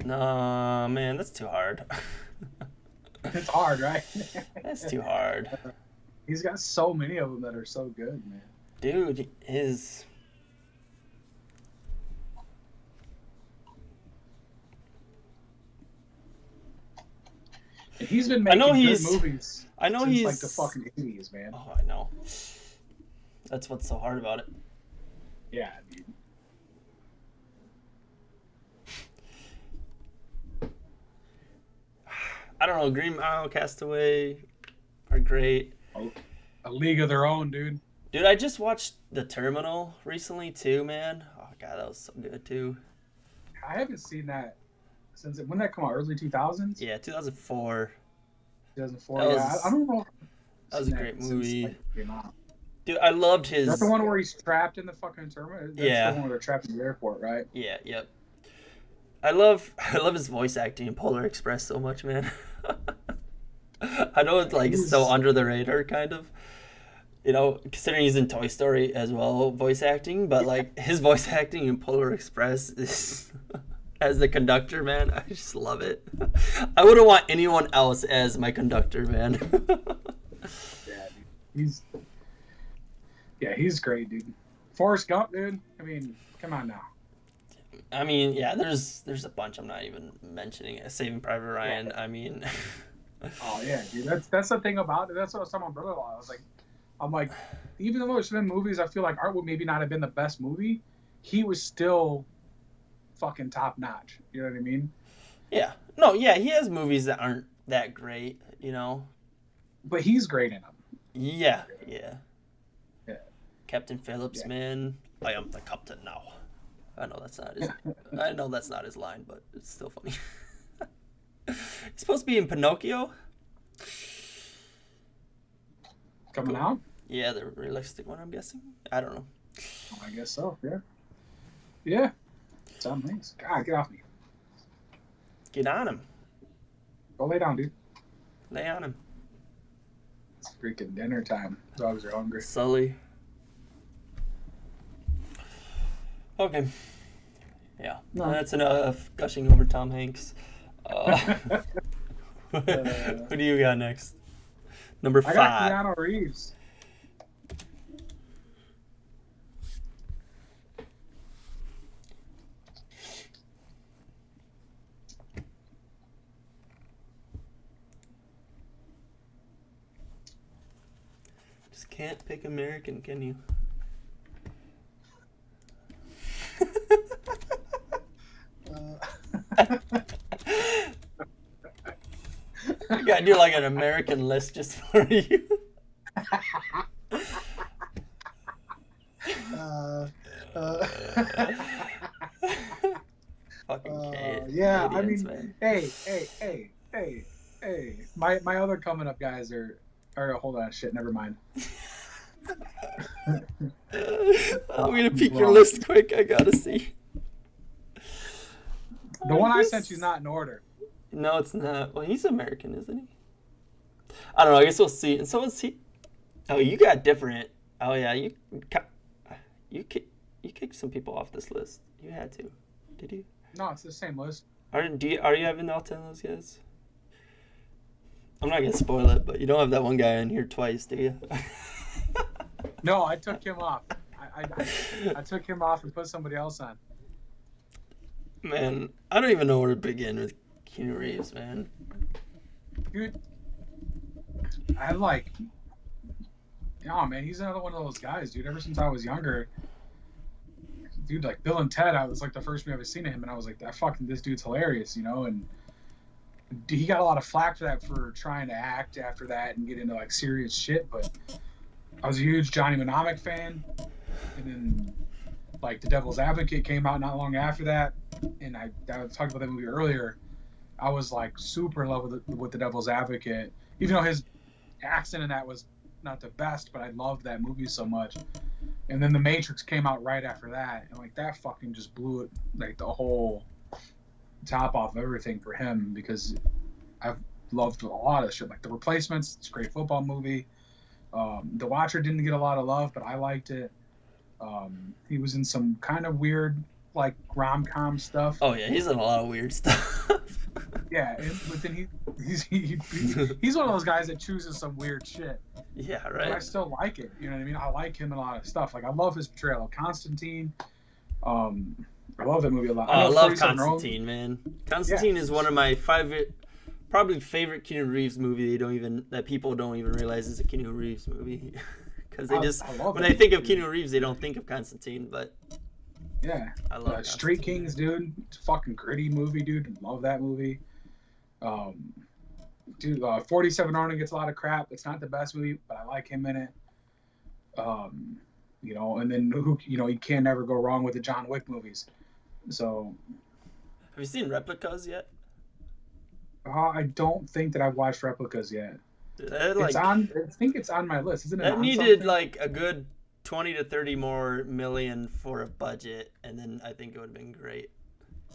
S1: Nah, man, that's too hard.
S2: It's hard, right?
S1: That's too hard.
S2: He's got so many of them that are so good, man.
S1: Dude, his...
S2: And he's been making good movies since like the fucking 80s, man.
S1: Oh, I know. That's what's so hard about it.
S2: Yeah, dude.
S1: I don't know. Green Mile, Castaway are great.
S2: A League of Their Own, dude.
S1: Dude, I just watched The Terminal recently too, man. Oh god, that was so good too.
S2: I haven't seen that since when did that come out? Early 2000s?
S1: Yeah, 2004.
S2: 2004. Yeah, I don't know.
S1: That was a great movie.
S2: Like,
S1: dude, I loved his.
S2: That's the one where he's trapped in the fucking terminal. That's
S1: yeah.
S2: the one where they're trapped in the airport, right?
S1: Yeah. Yep. I love his voice acting in Polar Express so much, man. I know it's like so under the radar, kind of. You know, considering he's in Toy Story as well, voice acting, but like his voice acting in Polar Express is as the conductor, man. I just love it. I wouldn't want anyone else as my conductor, man.
S2: He's great, dude. Forrest Gump, dude. I mean, come on now.
S1: I mean, yeah, there's a bunch I'm not even mentioning. Saving Private Ryan. Yeah. I mean.
S2: Oh yeah, dude. That's the thing about it. That's what I was telling my brother-in-law. I'm like, even though there's been movies I feel like art would maybe not have been the best movie, he was still fucking top notch. You know what I mean?
S1: Yeah. No, yeah, he has movies that aren't that great, you know.
S2: But he's great in them.
S1: Yeah. Captain Phillips,
S2: yeah.
S1: Man. I am the captain now. I know that's not his line, but it's still funny. He's supposed to be in Pinocchio.
S2: Coming out?
S1: Yeah, the realistic one, I'm guessing. I don't know.
S2: I guess so, yeah. Yeah. Tom Hanks. God, get off me.
S1: Get on him.
S2: Go lay down, dude.
S1: Lay on him.
S2: It's freaking dinner time. Dogs are hungry.
S1: Sully. Okay. Yeah. No. That's enough gushing over Tom Hanks. Who do you got next? Number 5.
S2: I got Keanu Reeves.
S1: Just can't pick American, can you? You gotta do like an American list just for you. Fucking
S2: yeah,
S1: Canadians,
S2: I mean,
S1: man.
S2: Hey. My other coming up guys are hold on, shit, never mind.
S1: I'm gonna peek your list quick. I gotta see.
S2: The one I sent you's not in order.
S1: No, it's not. Well, he's American, isn't he? I don't know. I guess we'll see. And so is he. Oh, you got different. Oh yeah, you kicked some people off this list. You had to. Did you?
S2: No, it's the same list.
S1: Are you having all 10 of those guys? I'm not gonna spoil it, but you don't have that one guy in here twice, do you?
S2: No, I took him off. I took him off and put somebody else on.
S1: Man, I don't even know where to begin with Keanu Reeves, man.
S2: Dude, man, he's another one of those guys, dude. Ever since I was younger, dude, like Bill and Ted, I was like the first movie I've ever seen of him, and I was like, this dude's hilarious, and he got a lot of flack for that, for trying to act after that and get into like serious shit. But I was a huge Johnny Mnemonic fan, and then like The Devil's Advocate came out not long after that, and I talked about that movie earlier. I was like super in love with the Devil's Advocate, even though his accent in that was not the best, but I loved that movie so much. And then The Matrix came out right after that, and like that fucking just blew it, like the whole top off of everything for him, because I've loved a lot of shit, like The Replacements. It's a great football movie. The Watcher didn't get a lot of love, but I liked it. He was in some kind of weird like rom-com stuff.
S1: Oh yeah, he's in a lot of weird stuff.
S2: Yeah, but then he's one of those guys that chooses some weird shit.
S1: Yeah, right.
S2: But I still like it. You know what I mean? I like him in a lot of stuff. Like I love his portrayal of Constantine. I love that movie a lot.
S1: I love Constantine, man. Constantine is one of my probably favorite Keanu Reeves movie. That people don't even realize is a Keanu Reeves movie, because when they think of Keanu Reeves, they don't think of Constantine. But
S2: yeah,
S1: I love
S2: Street Kings, dude. It's a fucking gritty movie, dude. Love that movie. Dude, 47 Arnold gets a lot of crap. It's not the best movie, but I like him in it. And then you can never go wrong with the John Wick movies. So,
S1: have you seen Replicas yet?
S2: I don't think that I've watched Replicas yet.
S1: It's
S2: on. I think it's on my list. Isn't it?
S1: That needed like a good 20 to 30 more million for a budget, and then I think it would have been great.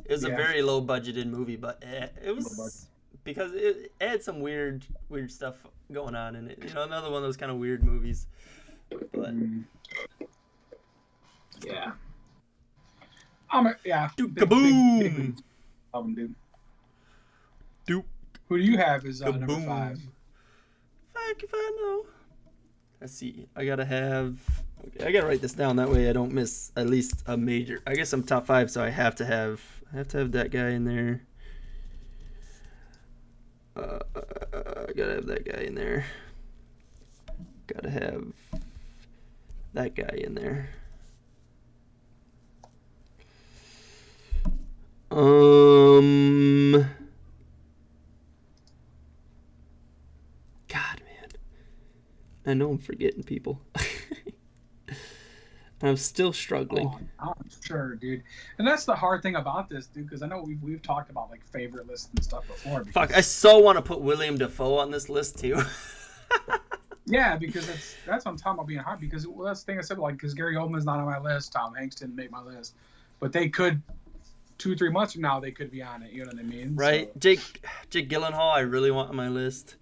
S1: It was a very low budgeted movie, but it was because it had some weird stuff going on in it. Another one of those kind of weird movies. But
S2: yeah.
S1: Kaboom!
S2: Dude.
S1: Duke.
S2: Who do you have as number 5?
S1: Fuck if I know. Let's see. I gotta write this down. That way I don't miss at least a major. I guess I'm top 5, so I have to have that guy in there. I gotta have that guy in there. Gotta have that guy in there. God, man. I know I'm forgetting people. I'm still struggling.
S2: Oh, I'm sure, dude. And that's the hard thing about this, dude, because I know we've talked about like favorite lists and stuff before.
S1: Fuck, I so want to put William Dafoe on this list too.
S2: Yeah, because that's what I'm talking about being hard. Because that's the thing I said, like, because Gary Oldman's not on my list, Tom Hanks didn't make my list, but they could 2-3 months from now they could be on it. You know what I mean?
S1: Right. So. Jake Gyllenhaal, I really want on my list.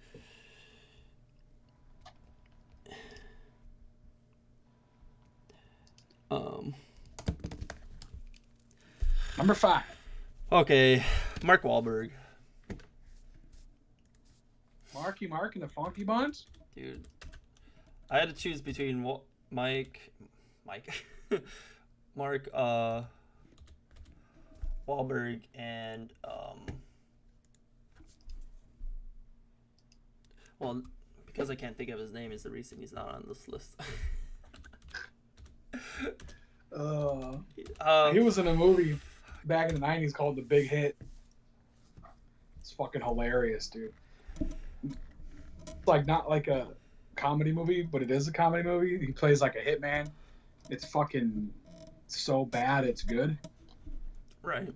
S2: Number 5.
S1: Okay, Mark Wahlberg.
S2: Marky Mark and the Funky Bunch?
S1: Dude, I had to choose between Mark Wahlberg and well, because I can't think of his name is the reason he's not on this list.
S2: He was in a movie back in the 90s called The Big Hit. It's fucking hilarious, dude. It's like not like a comedy movie, but it is a comedy movie. He plays like a hitman. It's fucking so bad it's good.
S1: Right.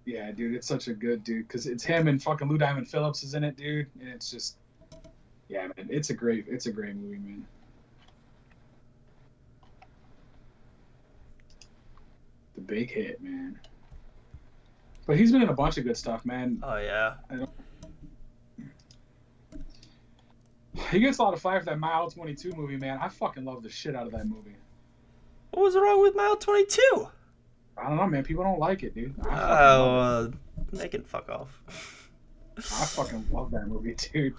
S2: Yeah, dude, it's such a good dude because it's him and fucking Lou Diamond Phillips is in it, dude, and it's just, yeah, man, it's a great movie, man. The Big Hit, man. But he's been in a bunch of good stuff, man.
S1: Oh yeah.
S2: He gets a lot of fire for that Mile 22 movie, man. I fucking love the shit out of that movie.
S1: What was wrong with Mile 22?
S2: I don't know, man. People don't like it, dude.
S1: They can fuck off.
S2: I fucking love that movie, dude.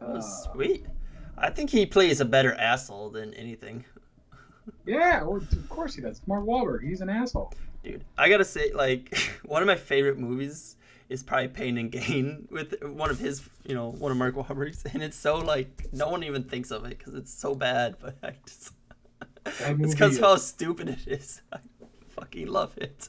S1: That was sweet. I think he plays a better asshole than anything.
S2: Yeah, well, of course he does. Mark Wahlberg, he's an asshole.
S1: Dude, I gotta say, like, one of my favorite movies is probably Pain and Gain with one of Mark Wahlberg's, and it's so, like, no one even thinks of it because it's so bad, but I just...
S2: That
S1: It's
S2: movie
S1: because
S2: is,
S1: how stupid it is. I fucking love it.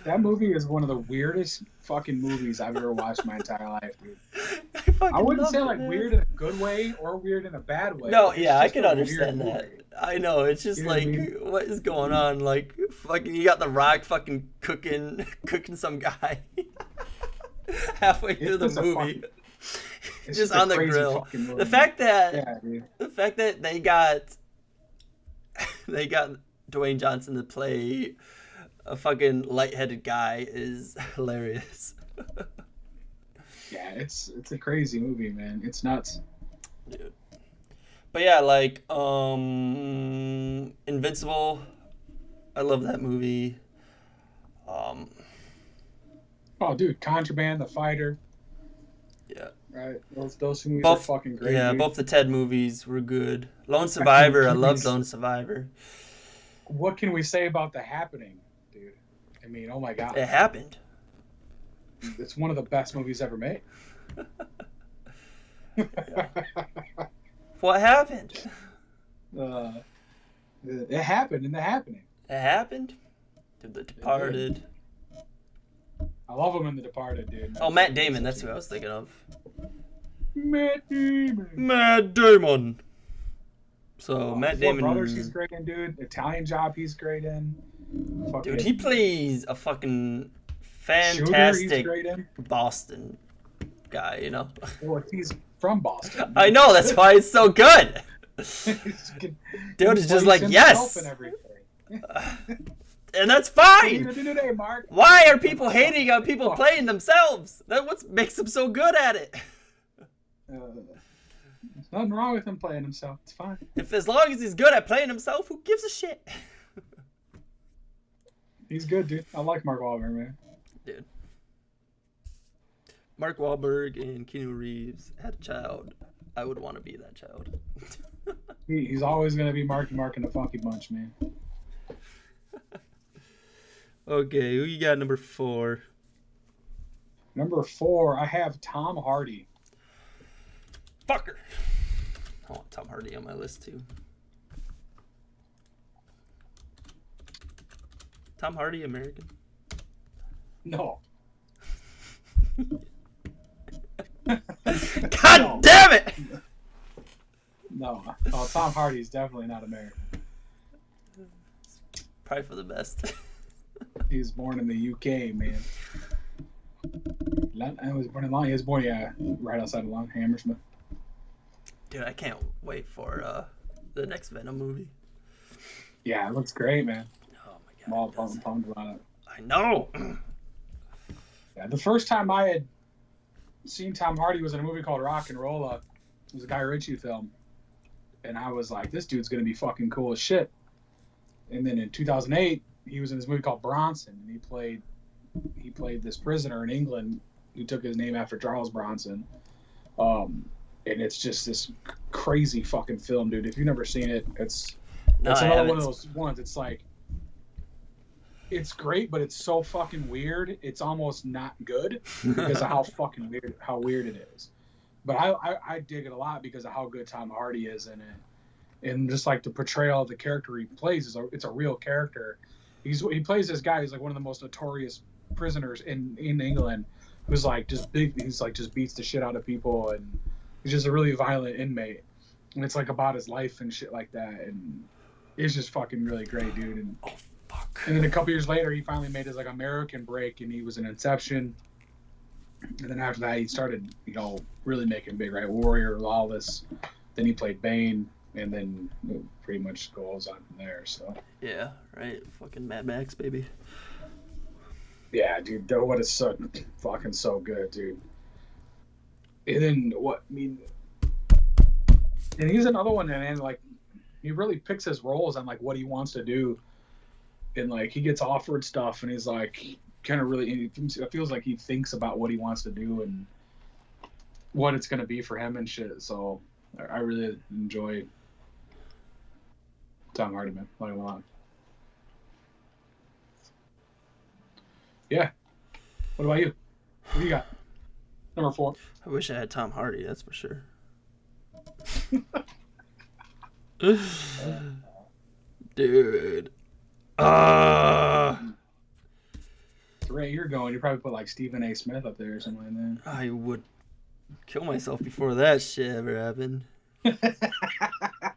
S2: that movie is one of the weirdest fucking movies I've ever watched my entire life, dude.
S1: I
S2: I
S1: fucking
S2: wouldn't
S1: love
S2: say
S1: it,
S2: like
S1: man.
S2: weird in a good way or weird in a bad way.
S1: No,
S2: It's
S1: yeah, I
S2: just
S1: can
S2: a
S1: understand
S2: weird
S1: that.
S2: movie.
S1: I know, it's just
S2: You know what I
S1: like,
S2: mean?
S1: what is going on? Like, fucking, you got The Rock fucking cooking some guy halfway through
S2: It's
S1: the
S2: just a
S1: movie,
S2: fucking, it's
S1: just
S2: just a
S1: on the
S2: crazy
S1: grill.
S2: fucking movie.
S1: The fact that
S2: Yeah, dude.
S1: they got Dwayne Johnson to play a fucking lightheaded guy is hilarious.
S2: Yeah, it's a crazy movie, man. It's nuts.
S1: Dude. But yeah, like Invincible, I love that movie. Um,
S2: Oh, dude, Contraband, The Fighter,
S1: yeah.
S2: right? Those movies
S1: Both,
S2: are fucking great.
S1: yeah,
S2: Dude.
S1: both the Ted movies were good. Lone Survivor, I
S2: Can we
S1: loved
S2: s-
S1: Lone Survivor.
S2: What can we say about The Happening, dude? I mean, oh my god,
S1: It happened.
S2: it's one of the best movies ever made.
S1: What happened?
S2: It happened in The Happening.
S1: It happened. Dude, The Departed.
S2: I love him in The Departed, dude.
S1: Oh, Matt Damon. That's who I was thinking of.
S2: Matt Damon.
S1: Matt Damon. So Matt
S2: Four
S1: Damon.
S2: Brothers, he's great in, dude. Italian Job, he's great in.
S1: Dude, he plays a fucking
S2: Shooter, he's
S1: fantastic
S2: great in.
S1: Boston guy. You know.
S2: Well, he's from Boston.
S1: I know. That's why it's so good.
S2: Dude,
S1: Dude is just like, yes.
S2: And everything.
S1: And that's
S2: What are you
S1: fine.
S2: gonna do today, Mark?
S1: Why are people hating on people playing themselves? That's what makes them so good at it.
S2: There's nothing wrong with him playing himself. It's fine.
S1: If as long as he's good at playing himself, who gives a shit?
S2: He's good, dude. I like Mark Wahlberg, man.
S1: Dude. Mark Wahlberg and Keanu Reeves had a child. I would want to be that child.
S2: He's always gonna be Mark and the Funky Bunch, man.
S1: Okay, who you got number 4?
S2: Number 4, I have Tom Hardy.
S1: Fucker. I want Tom Hardy on my list too. Tom Hardy, American?
S2: No.
S1: God damn it!
S2: No. Oh, Tom Hardy's definitely not American.
S1: Probably for the best.
S2: He was born in the UK, man. I was born in London. He was born, right outside of London, Hammersmith.
S1: Dude, I can't wait for the next Venom movie.
S2: Yeah, it looks great, man.
S1: Oh my god.
S2: I'm all
S1: it does.
S2: pumped about it.
S1: I know.
S2: Yeah, the first time I had seen Tom Hardy was in a movie called Rock and Rolla. It was a Guy Ritchie film. And I was like, this dude's going to be fucking cool as shit. And then in 2008, he was in this movie called Bronson, and he played this prisoner in England who took his name after Charles Bronson. And it's just this crazy fucking film, dude. If you've never seen it, it's
S1: No, I
S2: another
S1: haven't.
S2: one of those ones. It's like, it's great, but it's so fucking weird. It's almost not good because of how fucking weird it is. But I dig it a lot because of how good Tom Hardy is in it, and just like the portrayal of the character he plays it's a real character. He plays this guy who's like one of the most notorious prisoners in England, who's like just big. He's like just beats the shit out of people, and he's just a really violent inmate. And it's like about his life and shit like that, and it's just fucking really great, dude. And
S1: Oh fuck.
S2: and then a couple years later, he finally made his like American break, and he was in Inception. And then after that, he started, really making big, right? Warrior, Lawless. Then he played Bane, and then it pretty much goes on from there. So
S1: Yeah, right. Fucking Mad Max, baby.
S2: yeah, dude, what is so fucking so good, dude. And then and he's another one, man. Like, he really picks his roles on like what he wants to do, and like he gets offered stuff, and he's like kind of really. It feels like he thinks about what he wants to do and what it's gonna be for him and shit. So I really enjoy Tom Hardy, man. Not gonna lie. Yeah. What about you? What do you got? Number 4.
S1: I wish I had Tom Hardy, that's for sure. Dude.
S2: The rate you're going, you probably put like Stephen A. Smith up there or something like
S1: I would kill myself before that shit ever happened.
S2: that.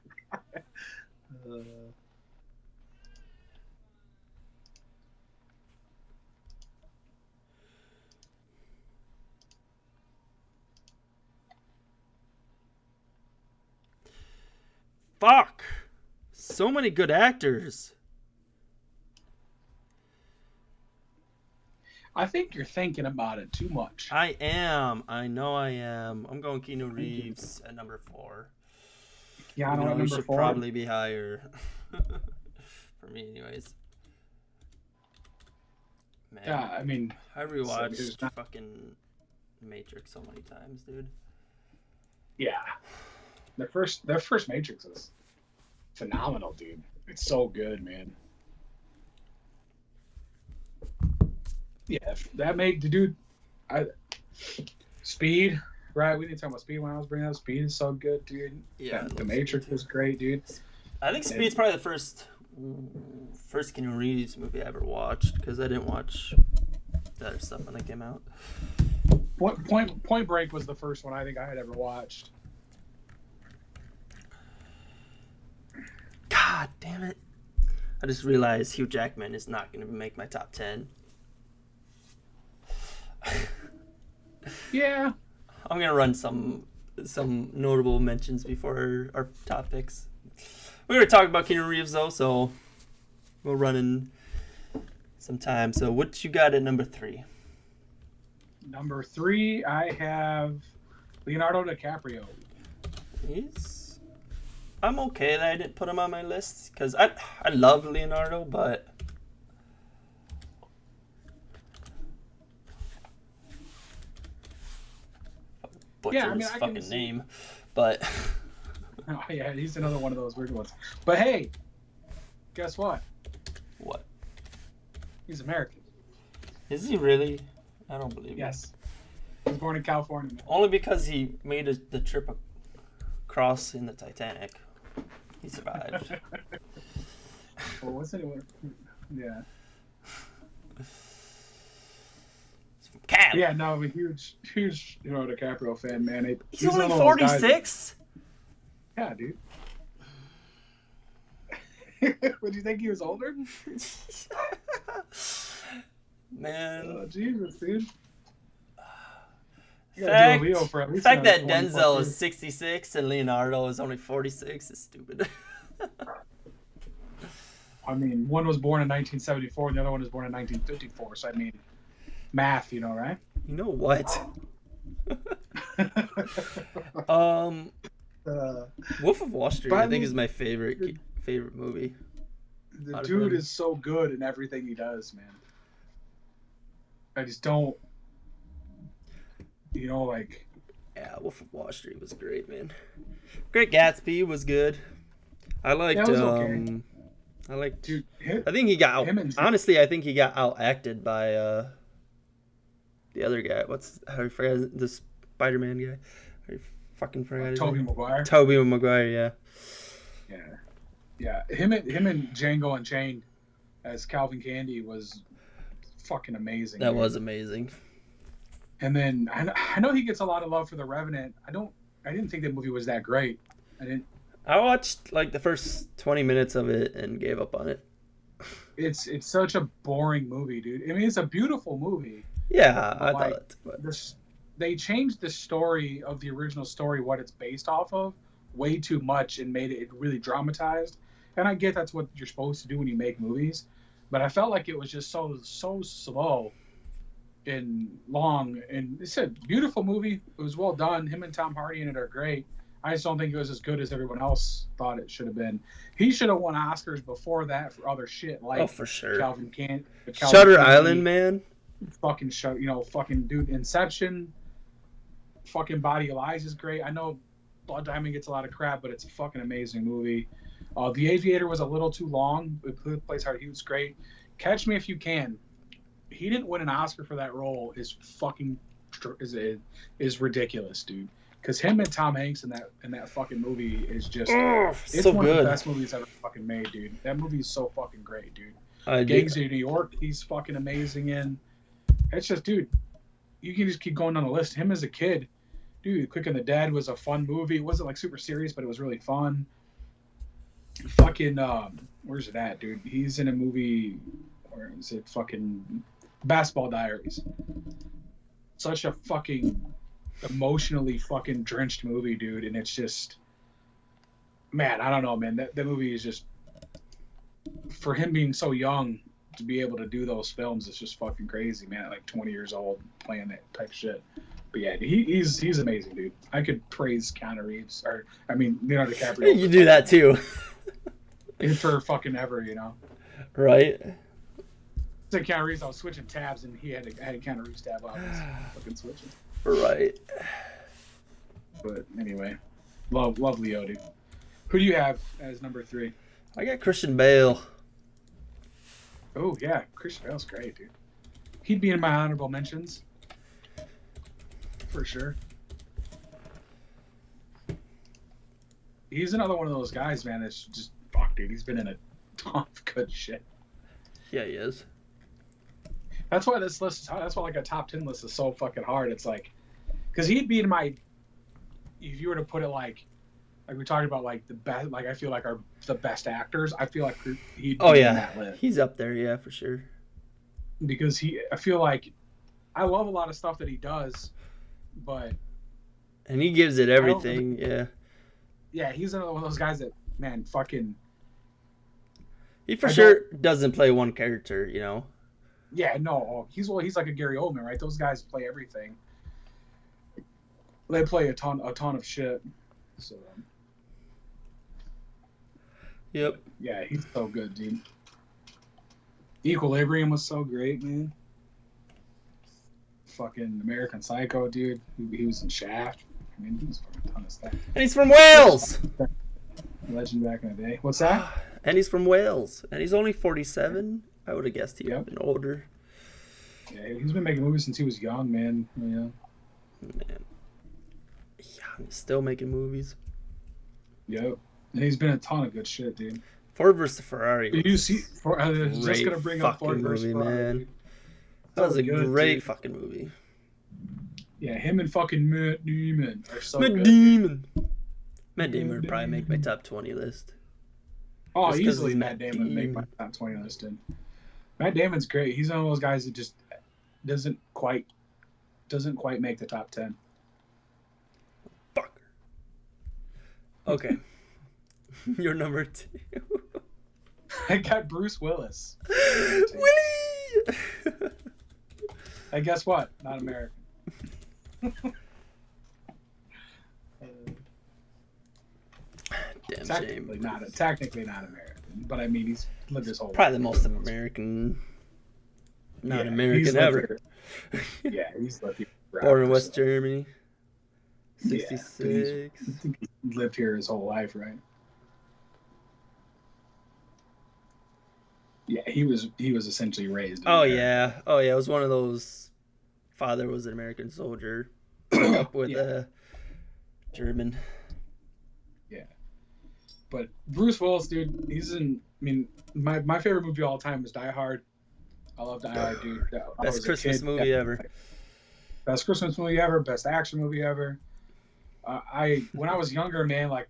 S1: Fuck! So many good actors.
S2: I think you're thinking about it too much.
S1: I am. I know I am. I'm going Keanu Reeves at number 4.
S2: Yeah, I
S1: Even
S2: know.
S1: though he
S2: Number
S1: should
S2: 4.
S1: probably be higher. For me, anyways. Man,
S2: Yeah, I mean,
S1: I rewatched
S2: there's not-
S1: fucking Matrix so many times, dude.
S2: yeah. Their first Matrix is phenomenal, dude. It's so good, man. Yeah, that made the dude. Speed, right? We didn't talk about Speed when I was bringing up Speed. Is so good, dude.
S1: Yeah, I
S2: the
S1: love
S2: Matrix
S1: Speed,
S2: was great, dude.
S1: I think Speed's probably the first Keanu Reeves movie I ever watched, because I didn't watch the other stuff when they came out.
S2: Point Break was the first one I think I had ever watched.
S1: God damn it. I just realized Hugh Jackman is not going to make my top 10.
S2: Yeah.
S1: I'm going to run some notable mentions before our top picks. We were talking about Keanu Reeves, though, so we'll run in some time. So what you got at number 3?
S2: Number 3, I have Leonardo DiCaprio.
S1: I'm okay that I didn't put him on my list, because I love Leonardo, but butcher
S2: Yeah, I mean,
S1: his
S2: I can
S1: fucking
S2: see-
S1: name, but
S2: Oh, yeah, he's another one of those weird ones. But hey, guess what?
S1: what?
S2: He's American.
S1: Is he really? I don't believe it.
S2: Yes. He was born in California.
S1: Only because he made the trip across in the Titanic. He survived.
S2: Well, what's anyone? Yeah.
S1: He's from Cali.
S2: Yeah, no, I'm a huge DiCaprio fan, man.
S1: He's only
S2: one of those guys-
S1: 46?
S2: Yeah, dude. Would you think he was older?
S1: Man.
S2: Oh, Jesus, dude. You
S1: The
S2: gotta do a Leo for at least
S1: fact that
S2: another 24
S1: Denzel
S2: years.
S1: is 66 and Leonardo is only 46 is stupid.
S2: I mean, one was born in 1974 and the other one was born in 1954. So, I mean, math, right?
S1: You know what? Wolf of Wall Street,
S2: But
S1: I think, is my favorite movie.
S2: The
S1: Out of
S2: dude
S1: him.
S2: is so good in everything he does, man. I just don't, like...
S1: Yeah, Wolf of Wall Street was great, man. Great Gatsby was good. I liked.
S2: Yeah, it was okay.
S1: I liked.
S2: Dude,
S1: I think he got
S2: him and-
S1: honestly. I think he got outacted by the other guy. I forgot the Spider-Man guy. I fucking forgot his
S2: Tobey
S1: name.
S2: Maguire.
S1: Tobey Maguire, yeah.
S2: Yeah. Him and Django Unchained as Calvin Candy was fucking amazing.
S1: That
S2: dude.
S1: was amazing.
S2: And then I know he gets a lot of love for The Revenant. I didn't think that movie was that great.
S1: I watched like the first 20 minutes of it and gave up on it.
S2: It's such a boring movie, dude. I mean, it's a beautiful movie.
S1: Yeah,
S2: But,
S1: I
S2: like,
S1: thought. But
S2: They changed the story of the original story, what it's based off of, way too much and made it really dramatized. And I get that's what you're supposed to do when you make movies, but I felt like it was just so slow and long. And it's a beautiful movie. It was well done. Him and Tom Hardy in it are great. I just don't think it was as good as everyone else thought it should have been. He should have won Oscars before that for other shit like
S1: oh, for sure.
S2: Calvin Candy.
S1: Shutter Island, man.
S2: Fucking show, fucking dude. Inception. Fucking Body of Lies is great. I know Blood Diamond gets a lot of crap, but it's a fucking amazing movie. The Aviator was a little too long. It plays hard. He was great. Catch Me If You Can. He didn't win an Oscar for that role. Is ridiculous, dude. because him and Tom Hanks in that fucking movie is just it's
S1: so
S2: one
S1: good.
S2: of the best movies ever fucking made, dude. That movie is so fucking great, dude.
S1: I
S2: Gangs of New York, he's fucking amazing in. It's just, dude, you can just keep going down the list. Him as a kid, dude, Quick and the Dead was a fun movie. It wasn't like super serious, but it was really fun. Fucking where's it at, dude? He's in a movie. Where is it? Fucking Basketball Diaries. Such a fucking emotionally fucking drenched movie, dude, and it's just, man, I don't know, man. That movie is just, for him being so young to be able to do those films, it's just fucking crazy, man. At like 20 years old, playing that type of shit. But yeah, he's amazing, dude. I could praise Keanu Reeves, Leonardo DiCaprio.
S1: You do that too.
S2: For fucking ever, you know.
S1: Right.
S2: Said Keanu Reeves, I was switching tabs and I had Keanu Reeves tab up. I was fucking switching.
S1: Right.
S2: But anyway, love Leo, dude. Who do you have as number 3?
S1: I got Christian Bale.
S2: Oh yeah, Christian Bale's great, dude. He'd be in my honorable mentions for sure. He's another one of those guys, man. That's just fuck, dude. He's been in a ton of good shit.
S1: Yeah, he is.
S2: That's why this list is hard. That's why like a top 10 list is so fucking hard. It's like, because he'd be in my, if you were to put it like we talked about, like the best, like I feel like the best actors. I feel like he'd be in that list.
S1: He's up there, yeah, for sure.
S2: Because I feel like I love a lot of stuff that he does, but
S1: and he gives it everything, yeah.
S2: Yeah, he's another one of those guys that, man, fucking.
S1: He for sure doesn't play one character, you know.
S2: Yeah, no, he's like a Gary Oldman, right? Those guys play everything. They play a ton of shit. So.
S1: Yep.
S2: Yeah, he's so good, dude. Equilibrium was so great, man. Fucking American Psycho, dude. He was in Shaft. I mean, he was fucking a ton of stuff.
S1: And he's from Wales.
S2: Legend back in the day. What's that?
S1: And he's from Wales. And he's only 47. I would have guessed he'd been older.
S2: Yeah, he's been making movies since he was young, man. Yeah.
S1: Man. Young, still making movies.
S2: Yep. And he's been a ton of good shit, dude.
S1: Ford vs. Ferrari.
S2: Did you see? I was just gonna bring up Ford vs. Ferrari,
S1: man. That was a great fucking movie.
S2: Yeah, him and fucking Matt Damon are so good.
S1: Matt Damon would probably make my top 20 list.
S2: Oh, easily Matt Damon would make my top 20 list. And Matt Damon's great. He's one of those guys that just doesn't quite make the top 10.
S1: Fucker. Okay. You're number 2.
S2: I got Bruce Willis.
S1: Willie!
S2: And guess what? Not American.
S1: Damn
S2: technically
S1: shame.
S2: Technically not American, but I mean he's lived his whole
S1: probably
S2: life.
S1: The most American, not American ever.
S2: Yeah, he's lived here.
S1: Born in West Germany. 66.
S2: Yeah, I think he lived here his whole life, right? Yeah, he was essentially raised.
S1: Oh yeah. It was one of those. Father was an American soldier, up with a German.
S2: Yeah, but Bruce Willis, dude, he's in. I mean, my favorite movie of all time is Die Hard. I love Die Hard, dude.
S1: Best Christmas movie ever.
S2: Best Christmas movie ever. Best action movie ever. When I was younger, man, like,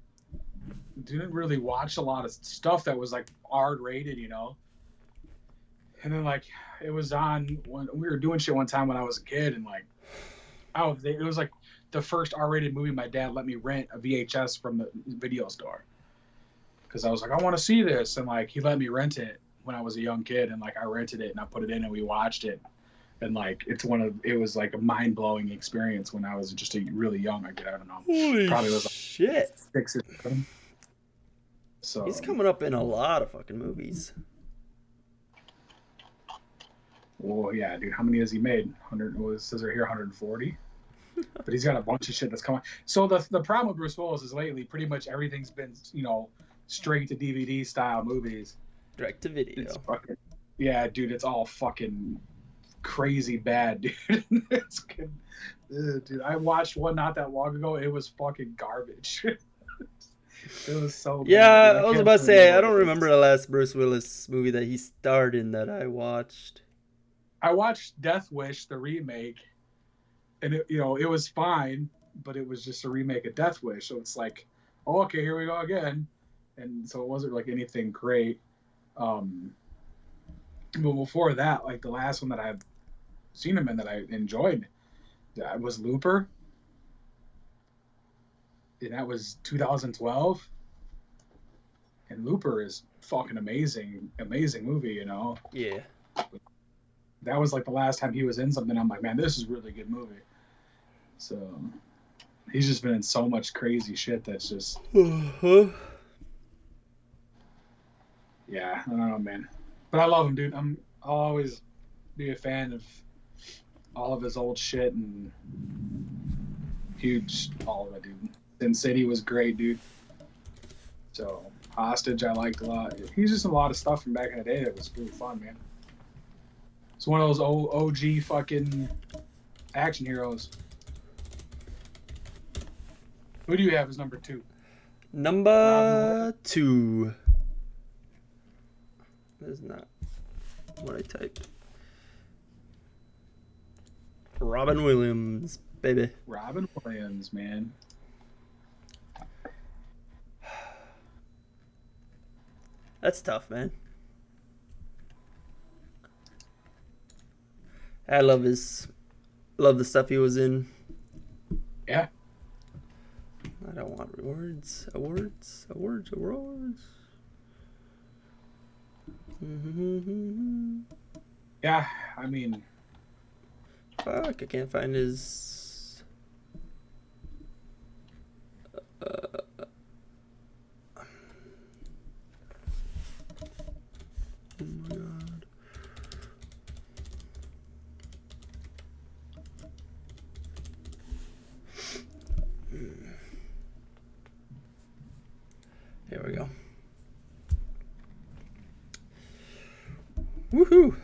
S2: didn't really watch a lot of stuff that was like R-rated, you know. And then like it was on when we were doing shit one time when I was a kid, and like, it was like the first R-rated movie my dad let me rent a VHS from the video store. Because I was like, I want to see this, and like he let me rent it when I was a young kid, and like I rented it and I put it in and we watched it, and like it was like a mind-blowing experience when I was just a really young. I don't know.
S1: Holy
S2: probably was like
S1: shit.
S2: 6 or 7. So
S1: he's coming up in a lot of fucking movies.
S2: Well, yeah, dude. How many has he made? 100. Well, it says right here 140. But he's got a bunch of shit that's coming. So the problem with Bruce Willis is lately pretty much everything's been, you know, straight to DVD style movies.
S1: Direct to video.
S2: Yeah, dude. It's all fucking crazy bad, dude. It's good. Dude, I watched one not that long ago. It was fucking garbage. It was so bad,
S1: Yeah,
S2: dude.
S1: I was
S2: can't
S1: about to
S2: believe
S1: say I
S2: what
S1: don't
S2: it
S1: remember
S2: is.
S1: the last Bruce Willis movie that he starred in that I watched.
S2: I watched Death Wish, the remake, and it was fine, but it was just a remake of Death Wish. So it's like, oh, okay, here we go again. And so it wasn't like anything great. Um, but before that, like the last one that I've seen him in that I enjoyed was Looper, and that was 2012. And Looper is fucking amazing, amazing movie.
S1: Yeah.
S2: That was like the last time he was in something. I'm like, man, this is a really good movie. So he's just been in so much crazy shit that's just,
S1: Uh-huh.
S2: yeah, I don't know, man. But I love him, dude. I'll always be a fan of all of his old shit and huge, all of it, dude. Sin City was great, dude. So Hostage, I liked a lot. He's just in a lot of stuff from back in the day that was really fun, man. It's one of those old OG fucking action heroes. Who do you have as number 2?
S1: Number 2. That is not what I typed. Robin Williams, baby.
S2: Robin Williams, man.
S1: That's tough, man. I love the stuff he was in.
S2: Yeah.
S1: I don't want awards.
S2: Yeah, I mean,
S1: Fuck, I can't find his. Oh my god. Here we go. Woohoo!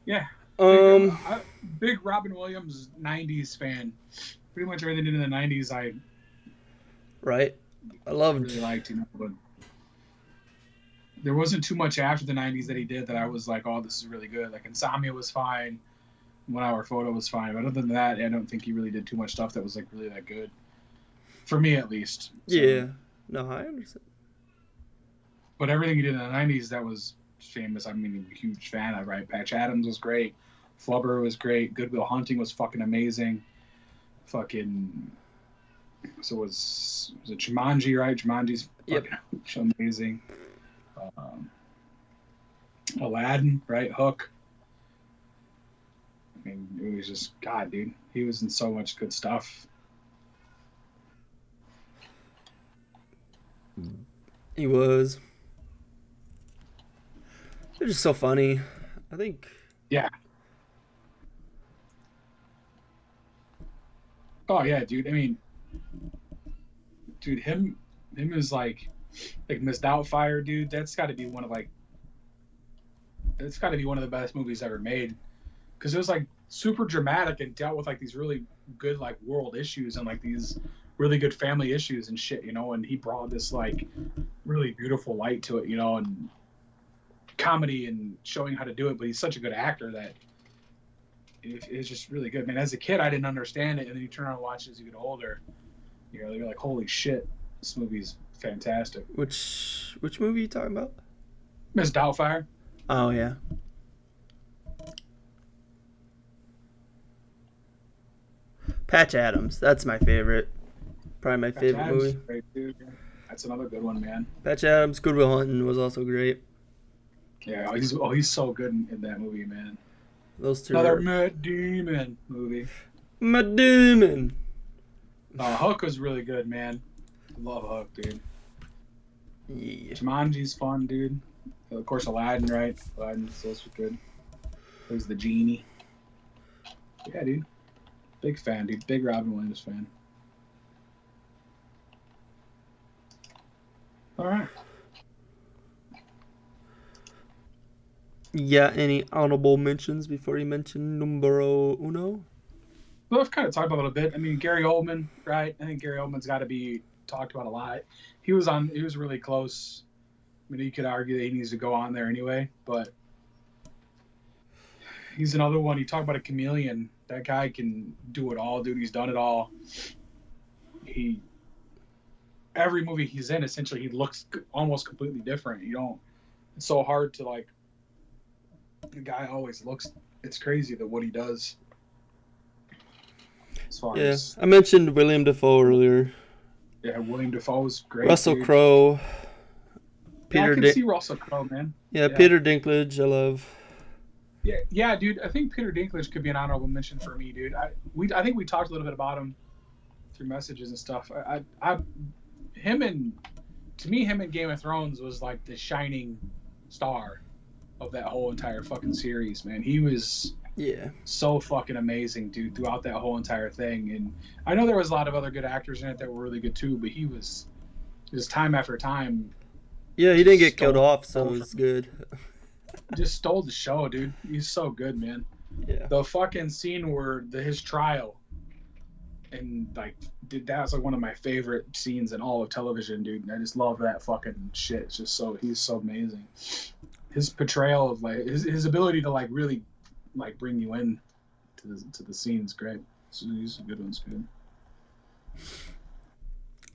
S2: yeah. Big Robin Williams 90s fan. Pretty much everything in the 90s I
S1: Right. I loved.
S2: really liked, but there wasn't too much after the 90s that he did that I was like, oh, this is really good. Like Insomnia was fine. 1 Hour Photo was fine. But other than that, I don't think he really did too much stuff that was like really that good. For me, at least. So,
S1: Yeah. No, I understand.
S2: but everything he did in the 90s that was famous. I mean, I'm a huge fan of, right? Patch Adams was great. Flubber was great. Good Will Hunting was fucking amazing. Fucking. So was it Jumanji, right? Jumanji's fucking amazing. Aladdin, right? Hook. I mean, it was just, God, dude. He was in so much good stuff.
S1: He was. They're just so funny. I think.
S2: Yeah. Oh, yeah, dude. I mean, dude, him is like Miss Doubtfire, dude. That's got to be one of the best movies ever made, because it was like super dramatic and dealt with like these really good like world issues and like these really good family issues and shit, and he brought this like really beautiful light to it, and comedy and showing how to do it. But he's such a good actor that it's just really good, man. As a kid, I didn't understand it, and then you turn on and watch it as you get older, you're like, holy shit, this movie's fantastic.
S1: Which movie are you talking about?
S2: Miss Doubtfire.
S1: Oh yeah. Patch Adams. That's my favorite. Probably my favorite
S2: Adams is
S1: movie.
S2: great, dude. That's another good one, man.
S1: Patch Adams. Good Will Hunting was also great.
S2: Yeah, he's so good in that movie, man.
S1: Those two.
S2: Another
S1: Are...
S2: Matt Damon movie.
S1: Matt Damon.
S2: Hook was really good, man. I love Hook, dude.
S1: Yeah.
S2: Jumanji's fun, dude. Of course, Aladdin, right? Aladdin's also good. There's the genie. Yeah, dude. Big fan, dude. Big Robin Williams fan. All right.
S1: Yeah, any honorable mentions before you mention numero uno?
S2: Well, I've kind of talked about it a little bit. I mean, Gary Oldman, right? I think Gary Oldman's got to be talked about a lot. He was really close. I mean, you could argue that he needs to go on there anyway, but he's another one. You talk about a chameleon. That guy can do it all, dude. He's done it all. Every movie he's in, essentially, he looks almost completely different. It's so hard to like. The guy always looks. It's crazy that what he does. As far as
S1: I mentioned William Dafoe earlier.
S2: Yeah, William Dafoe's great.
S1: Russell Crowe.
S2: I can see Russell Crowe, man.
S1: Yeah, Peter Dinklage, I love.
S2: Yeah, dude. I think Peter Dinklage could be an honorable mention for me, dude. I think we talked a little bit about him through messages and stuff. Him and Game of Thrones was like the shining star of that whole entire fucking series, man. He was so fucking amazing, dude, throughout that whole entire thing. And I know there was a lot of other good actors in it that were really good too, but he was just time after time.
S1: Yeah, he didn't get killed off, so it was good.
S2: Just stole the show, dude. He's so good, man.
S1: Yeah.
S2: The fucking scene where his trial, and like, dude, that's like one of my favorite scenes in all of television, dude. I just love that fucking shit. It's just he's so amazing. His portrayal of like his ability to like really like bring you in to the scene is great. So he's a good one's good.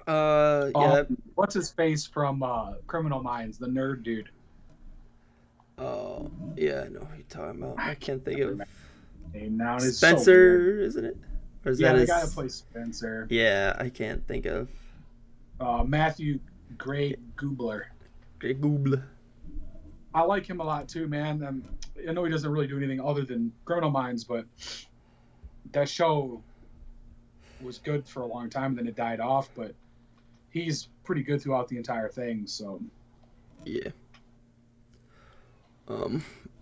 S1: Yeah.
S2: What's his face from Criminal Minds? The nerd dude.
S1: Oh, yeah, I know who you're talking about. I can't think of
S2: now.
S1: Spencer, isn't it? Or is that
S2: the
S1: his...
S2: guy that plays Spencer.
S1: Yeah, I can't think of.
S2: Matthew Gray Gubler. I like him a lot too, man. I know he doesn't really do anything other than Criminal Minds, but that show was good for a long time, then it died off, but he's pretty good throughout the entire thing, so.
S1: Yeah.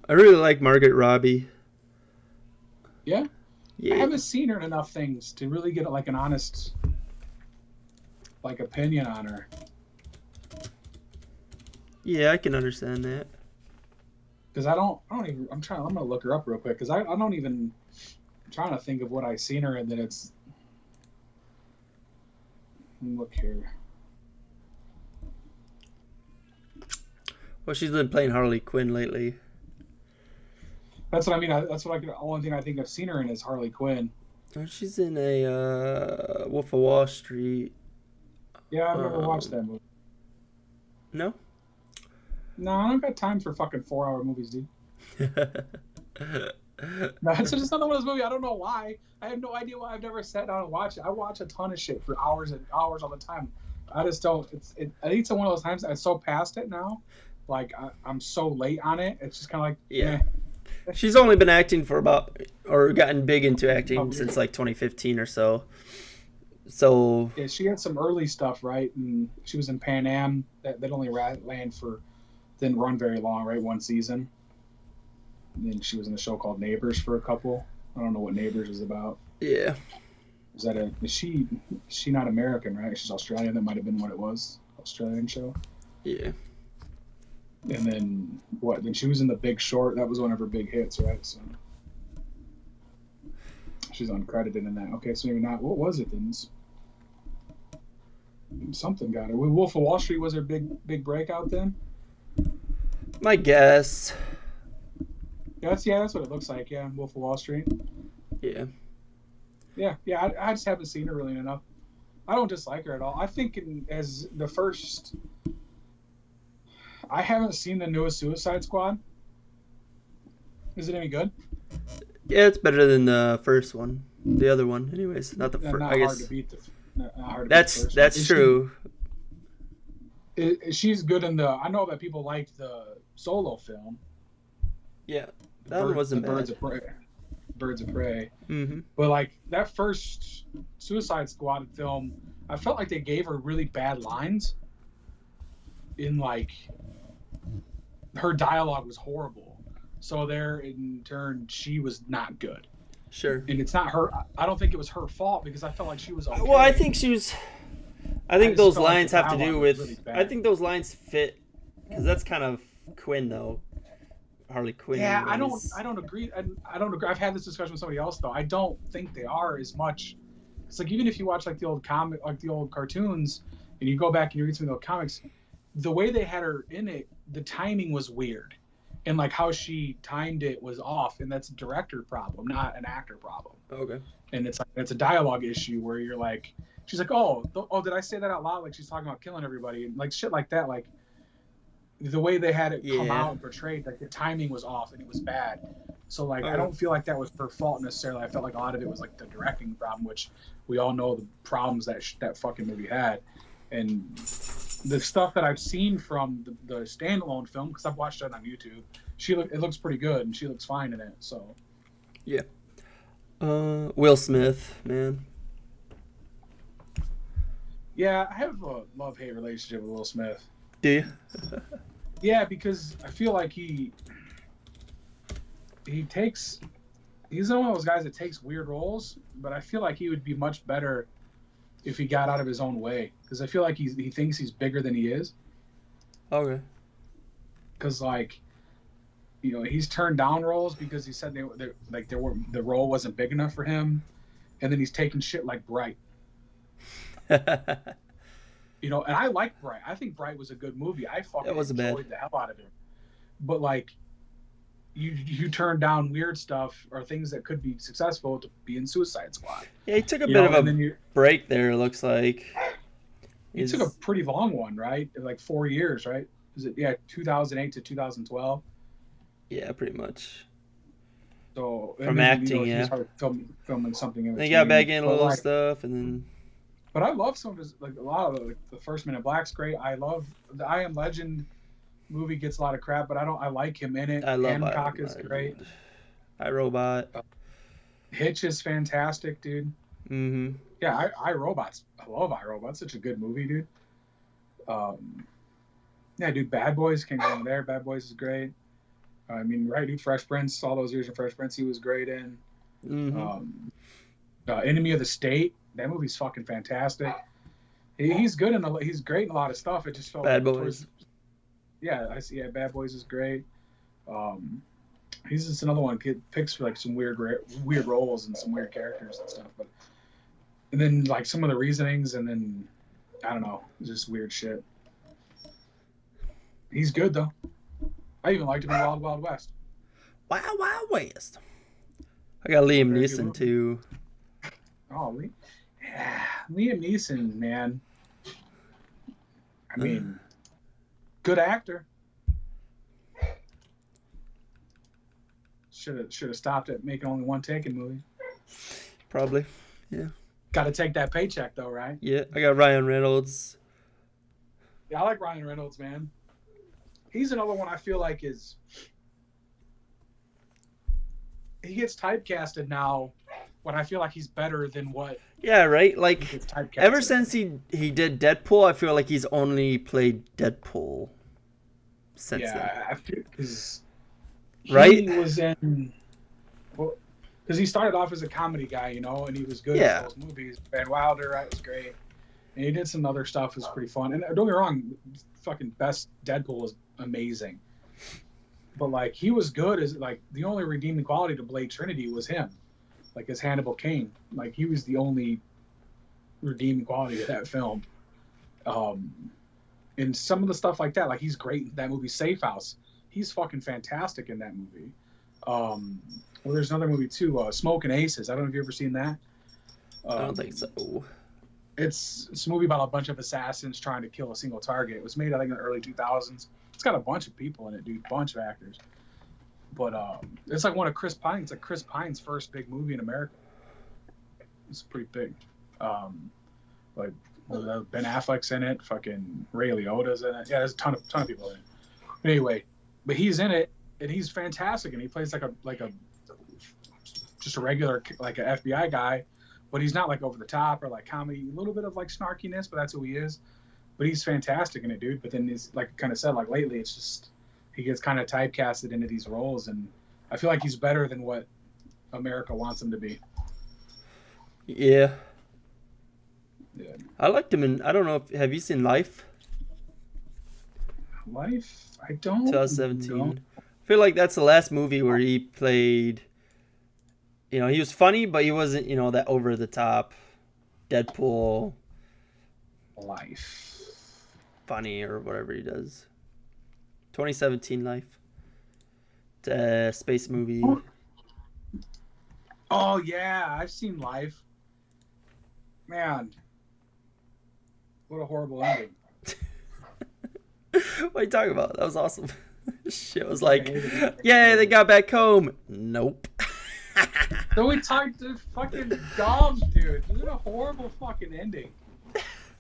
S1: I really like Margaret Robbie.
S2: Yeah? I haven't seen her in enough things to really get like an honest like opinion on her.
S1: Yeah, I can understand that.
S2: Because I'm gonna look her up real quick, because I'm trying to think of what I've seen her in that it's. Look here.
S1: Well, she's been playing Harley Quinn lately.
S2: That's what I mean. The only thing I think I've seen her in is Harley Quinn.
S1: She's in a Wolf of Wall Street.
S2: Yeah, I've never watched that movie.
S1: No?
S2: No, I don't got time for fucking 4-hour movies, dude. No, it's just another one of those movies. I don't know why. I have no idea why I've never sat down and watched it. I watch a ton of shit for hours and hours all the time. I just don't. I think it's one of those times I'm so past it now. Like I'm so late on it. It's just kind of like
S1: She's only been acting for gotten big into acting since like 2015 or so. So
S2: yeah, she had some early stuff, right? And she was in Pan Am. That only didn't run very long, right? One season. And then she was in a show called Neighbors for a couple. I don't know what Neighbors is about.
S1: Yeah.
S2: Is she not American, right? She's Australian. That might have been what it was. Australian show.
S1: Yeah.
S2: And then what? Then she was in The Big Short. That was one of her big hits, right? So she's uncredited in that. Okay, so maybe not. What was it then? Something got her. Wolf of Wall Street was her big breakout then?
S1: My guess.
S2: That's what it looks like. Yeah, Wolf of Wall Street.
S1: Yeah.
S2: Yeah. I just haven't seen her really enough. I don't dislike her at all. I think as the first. I haven't seen the newest Suicide Squad. Is it any good?
S1: Yeah, it's better than the first one. The other one, anyways. Not the first. I guess.
S2: Hard to beat
S1: that's true.
S2: She's good in the. I know that people liked the Solo film.
S1: Yeah, that one wasn't bad.
S2: Birds of Prey.
S1: Mm-hmm.
S2: But like that first Suicide Squad film, I felt like they gave her really bad lines. In like, her dialogue was horrible. So there, in turn, she was not good.
S1: Sure.
S2: And it's not her. I don't think it was her fault because I felt like she was okay.
S1: Well, I think she was. I think those lines have to do with. Really I think those lines fit because that's kind of Quinn though. Harley Quinn
S2: Yeah,
S1: anyways.
S2: I don't agree. I don't agree. I've had this discussion with somebody else though. I don't think they are as much. It's like even if you watch like the old comic, like the old cartoons, and you go back and you read some of the old comics, the way they had her in it, the timing was weird, and like how she timed it was off, and that's a director problem, not an actor problem.
S1: Okay.
S2: And it's like it's a dialogue issue where you're like, she's like, oh, did I say that out loud? Like she's talking about killing everybody and like shit like that. Like the way they had it come
S1: Yeah.
S2: out and portrayed, like the timing was off and it was bad. So like I
S1: Okay.
S2: don't feel like that was her fault necessarily. I felt like a lot of it was like the directing problem, which we all know the problems that that fucking movie had. And the stuff that I've seen from the standalone film, because I've watched it on YouTube, it looks pretty good and she looks fine in it. So
S1: Yeah. Will Smith, man.
S2: yeah, I have a love hate relationship with Will Smith.
S1: Do you?
S2: Yeah, because I feel like he takes he's one of those guys that takes weird roles, but I feel like he would be much better if he got out of his own way. Because I feel like he thinks he's bigger than he is.
S1: Okay.
S2: Because like he's turned down roles because he said the role wasn't big enough for him, and then he's taking shit like Bright.
S1: That
S2: And I like Bright. I think Bright was a good movie. I fucking
S1: wasn't bad.
S2: enjoyed the hell out of it. But like you turn down weird stuff or things that could be successful to be in Suicide Squad.
S1: Yeah, he took a bit of
S2: And
S1: a
S2: then you
S1: break there. It looks like.
S2: took a pretty long one, right? Like 4 years, right? Is it 2008 to 2012?
S1: Yeah, pretty much.
S2: So
S1: From acting,
S2: he
S1: yeah.
S2: started filming something in
S1: They
S2: between.
S1: got back in a
S2: But,
S1: little
S2: like,
S1: stuff, and then
S2: but I love some of his like a lot of the first Men in Black's great. I love the I Am Legend movie gets a lot of crap, but I like him in it.
S1: I love
S2: Hancock
S1: I
S2: is great.
S1: iRobot.
S2: Hitch is fantastic, dude.
S1: Mm-hmm.
S2: Yeah, I Robots. I love I Robot. Such a good movie, dude. Yeah, dude. Bad Boys can't go in there. Bad Boys is great. I mean, right, dude. Fresh Prince. All those years in Fresh Prince, he was great in.
S1: Mm-hmm.
S2: Enemy of the State. That movie's fucking fantastic. He's good he's great in a lot of stuff. It just felt
S1: Bad
S2: like
S1: Boys.
S2: I see. Yeah, Bad Boys is great. He's just another one. Kid picks for like some weird roles and some weird characters and stuff. And then like some of the reasonings, and then I don't know, just weird shit. He's good though. I even liked him in Wild Wild West.
S1: Wild Wild West. I got Liam
S2: Very good
S1: Neeson
S2: movie.
S1: too.
S2: Oh, Liam Neeson, man. I mean, good actor. Should have stopped at making only one Taken movie.
S1: Probably. Yeah.
S2: Got to take that paycheck though, right?
S1: Yeah. I got Ryan Reynolds.
S2: Yeah, I like Ryan Reynolds, man. He's another one I feel like he gets typecasted now when I feel like he's better than what
S1: Yeah, right?
S2: he
S1: Like
S2: gets typecasted.
S1: ever since he did Deadpool, I feel like he's only played Deadpool since then.
S2: Yeah, because
S1: Right?
S2: he was in. Well, because he started off as a comedy guy, and he was good
S1: Yeah.
S2: in those movies. Van Wilder, that was great. And he did some other stuff that was pretty fun. And don't get me wrong, fucking best Deadpool was amazing. But like he was good as like the only redeeming quality to Blade Trinity was him, like as Hannibal Caine. Like he was the only redeeming quality of that film. And some of the stuff like that, like he's great in that movie Safe House. He's fucking fantastic in that movie. Well, there's another movie too, Smoking Aces. I don't know if you've ever seen that.
S1: I don't think so.
S2: It's a movie about a bunch of assassins trying to kill a single target. It was made, I think, in the early 2000s. It's got a bunch of people in it, dude. Bunch of actors. But it's like one of Chris Pine. It's like Chris Pine's first big movie in America. It's pretty big. Like Ben Affleck's in it. Fucking Ray Liotta's in it. Yeah, there's a ton of people in it. But anyway, but he's in it and he's fantastic. And he plays like a just a regular like an FBI guy. But he's not like over the top or like comedy, a little bit of like snarkiness, but that's who he is. But he's fantastic in it, dude. But then he's like kind of said, like lately, it's just he gets kind of typecasted into these roles, and I feel like he's better than what America wants him to be.
S1: Yeah.
S2: Yeah.
S1: I liked him in. I don't know. Have you seen Life?
S2: Life, I don't.
S1: 2017.
S2: know.
S1: feel like that's the last movie where he played. You know, he was funny, but he wasn't, you know, that over the top Deadpool
S2: Life.
S1: funny or whatever he does. 2017 Life. Space movie.
S2: Oh yeah, I've seen Life. Man, what a horrible ending.
S1: What are you talking about? That was awesome. Shit was like, yeah, they got back home. Nope.
S2: So we talked to fucking dumb, dude. This is a horrible fucking ending.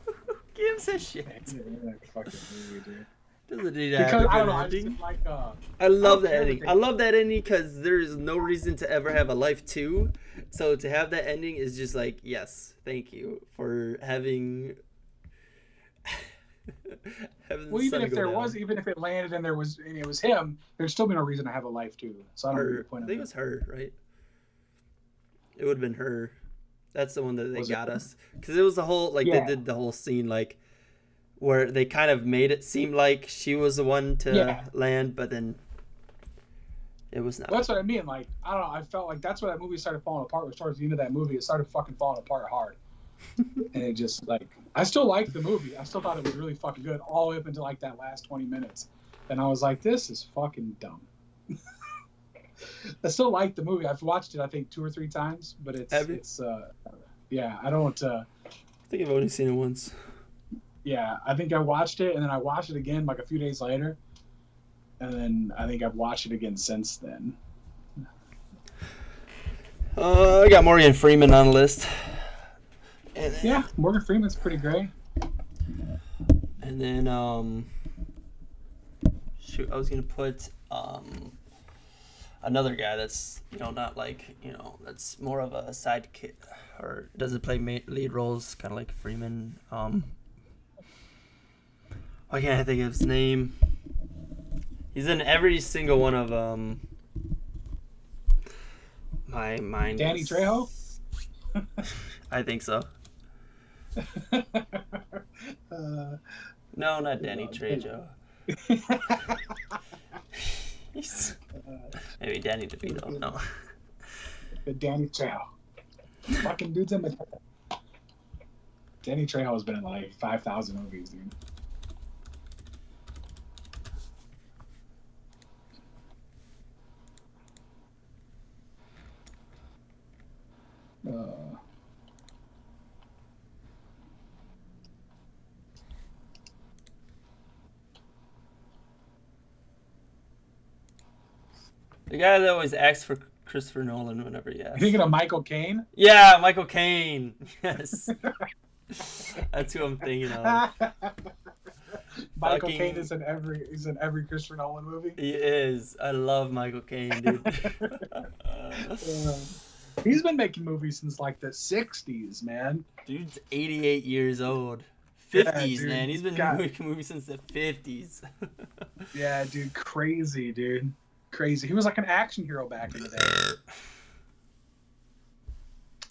S1: Who gives a shit?
S2: That fucking movie, dude.
S1: Doesn't need to have
S2: Because
S1: a
S2: I
S1: good
S2: don't know, I
S1: ending.
S2: just like
S1: I love that
S2: care
S1: ending.
S2: what
S1: I love that ending because there's no reason to ever have a life 2. So to have that ending is just like, yes, thank you for having. having
S2: well,
S1: the
S2: even
S1: sun
S2: if
S1: go
S2: there
S1: down.
S2: was, even if it landed and it was him, there's still be no reason to have a life too. So I don't know
S1: Her,
S2: the point
S1: I
S2: of
S1: think
S2: it.
S1: it was her, right? It would have been her. That's the one that they
S2: Was
S1: got
S2: it?
S1: us because it was the whole like
S2: Yeah.
S1: they did the whole scene like where they kind of made it seem like she was the one to
S2: Yeah.
S1: land, but then it was not.
S2: Well, that's what I mean. Like, I don't know. I felt like that's where that movie started falling apart. Was towards the end of that movie, it started fucking falling apart hard. And it just like, I still liked the movie. I still thought it was really fucking good all the way up until like that last 20 minutes. And I was like, this is fucking dumb. I still like the movie. I've watched it, I think, 2 or 3 times, but yeah, I don't.
S1: I think I've only seen it once.
S2: Yeah, I think I watched it and then I watched it again like a few days later, and then I think I've watched it again since then.
S1: I got Morgan Freeman on the list. And then,
S2: Yeah, Morgan Freeman's pretty great.
S1: And then shoot, I was gonna put another guy that's not like that's more of a sidekick or doesn't play lead roles, kind of like Freeman. Why can't I think of his name? He's in every single one of my mind.
S2: Danny Trejo?
S1: I think so. No, not Danny Trejo. Maybe Danny DeVito. No.
S2: The Danny Trejo. Fucking dude's in the. Danny Trejo has been in like 5,000 movies, dude.
S1: The guy that always asks for Christopher Nolan whenever he asks.
S2: Thinking of Michael Caine?
S1: Yeah, Michael Caine. Yes. That's who I'm thinking of.
S2: Michael
S1: Fucking-
S2: Caine is in every Christopher Nolan movie.
S1: He is. I love Michael Caine, dude.
S2: He's been making movies since like the 60s, man.
S1: Dude's 88 years old.
S2: Yeah,
S1: 50s,
S2: dude,
S1: man. He's been
S2: God.
S1: making movies since the 50s.
S2: Yeah, dude, crazy, dude. Crazy. He was like an action hero back in the day.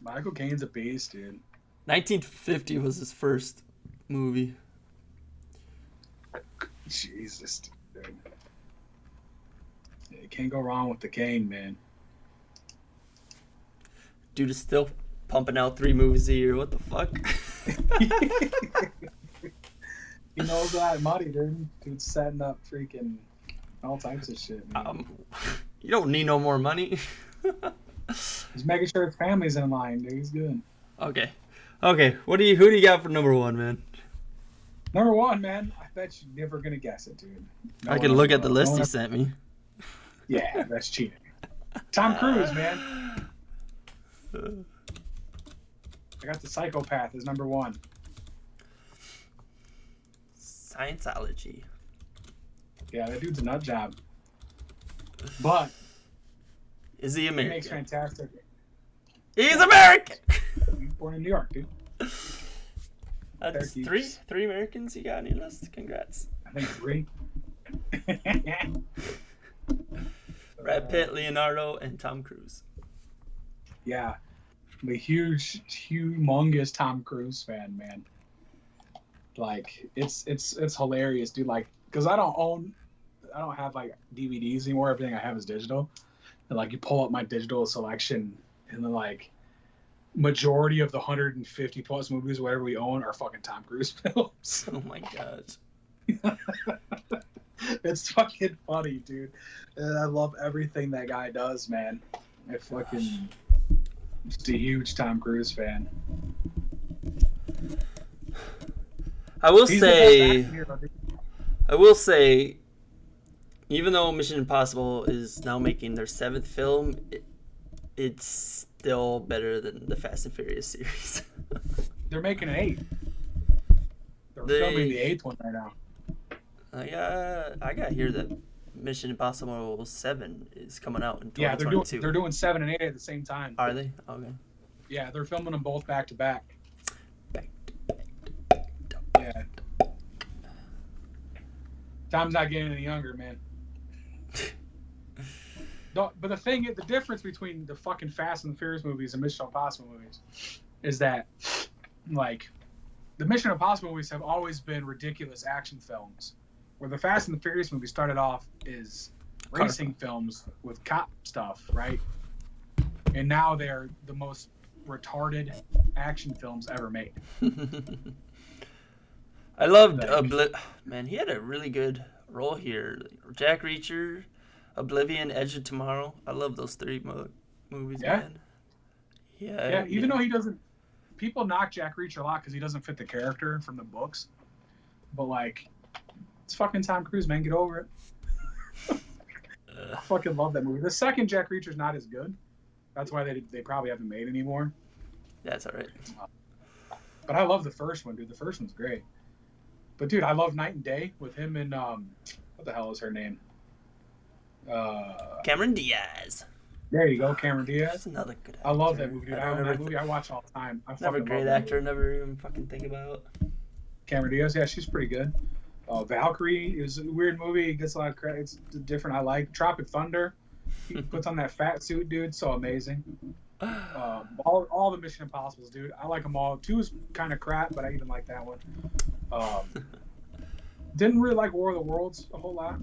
S2: Michael Caine's a beast, dude.
S1: 1950 was his first movie.
S2: Jesus, dude. Yeah, you can't go wrong with the Caine, man.
S1: Dude is still pumping out 3 movies a year. What the fuck?
S2: He knows that money, dude. Dude's setting up freaking all types of shit, man.
S1: You don't need no more money.
S2: He's making sure his family's in line, dude. He's good.
S1: Okay. Who do you got for number 1, man?
S2: Number 1, man. I bet you're never gonna guess it, dude. No
S1: I can
S2: one
S1: look
S2: ever
S1: at the
S2: will.
S1: list
S2: No
S1: he
S2: one
S1: sent me.
S2: Yeah, that's cheating. Tom Cruise, man. I got The Psychopath as number 1.
S1: Scientology.
S2: Yeah, that dude's a nut job. But
S1: Is he
S2: he
S1: American?
S2: makes fantastic.
S1: He's American!
S2: He's born in New York, dude.
S1: That's
S2: Turkey.
S1: three Americans you got on your list. Congrats.
S2: I think 3.
S1: Brad Pitt, Leonardo, and Tom Cruise.
S2: Yeah. I'm a humongous Tom Cruise fan, man. Like, it's hilarious, dude. Like, because I don't own don't have like DVDs anymore. Everything I have is digital. And like you pull up my digital selection, and then like majority of the 150 plus movies whatever we own are fucking Tom Cruise films.
S1: Oh my god.
S2: It's fucking funny, dude. And I love everything that guy does, man. I fucking just a huge Tom Cruise fan.
S1: I will
S2: He's the best
S1: say,
S2: actor here, buddy.
S1: even though Mission Impossible is now making their 7th film, it's still better than the Fast and Furious series.
S2: They're making an 8. They're filming the 8th one right now.
S1: I got here that Mission Impossible 7 is coming out in 2022.
S2: Yeah, they're doing 7 and 8 at the same time.
S1: Are they? Okay.
S2: Yeah, they're filming them both back to back. Yeah. Tom's not getting any younger, man. But the difference between the fucking Fast and the Furious movies and Mission Impossible movies is that, like, the Mission Impossible movies have always been ridiculous action films, where the Fast and the Furious movies started off as racing films with cop stuff, right? And now they're the most retarded action films ever made.
S1: I loved man, he had a really good role here. Jack Reacher, Oblivion, Edge of Tomorrow. I love those 3 movies, man.
S2: Yeah, even though he doesn't, people knock Jack Reacher a lot because he doesn't fit the character from the books. But like, it's fucking Tom Cruise, man. Get over it. I fucking love that movie. The second Jack Reacher's not as good. That's why they probably haven't made anymore.
S1: That's all right.
S2: But I love the first one, dude. The first one's great. But dude, I love Night and Day with him and what the hell is her name?
S1: Cameron Diaz.
S2: There you go, Cameron Diaz.
S1: That's another good actor.
S2: I love that movie, dude. I own that movie. I watch it all the time.
S1: Never a great actor. Never even fucking think about.
S2: Cameron Diaz, yeah, she's pretty good. Valkyrie is a weird movie. It gets a lot of credit. It's different. I like Tropic Thunder. He puts on that fat suit, dude. So amazing. All the Mission Impossibles, dude. I like them all. 2 is kind of crap, but I even like that one. Didn't really like War of the Worlds a whole lot.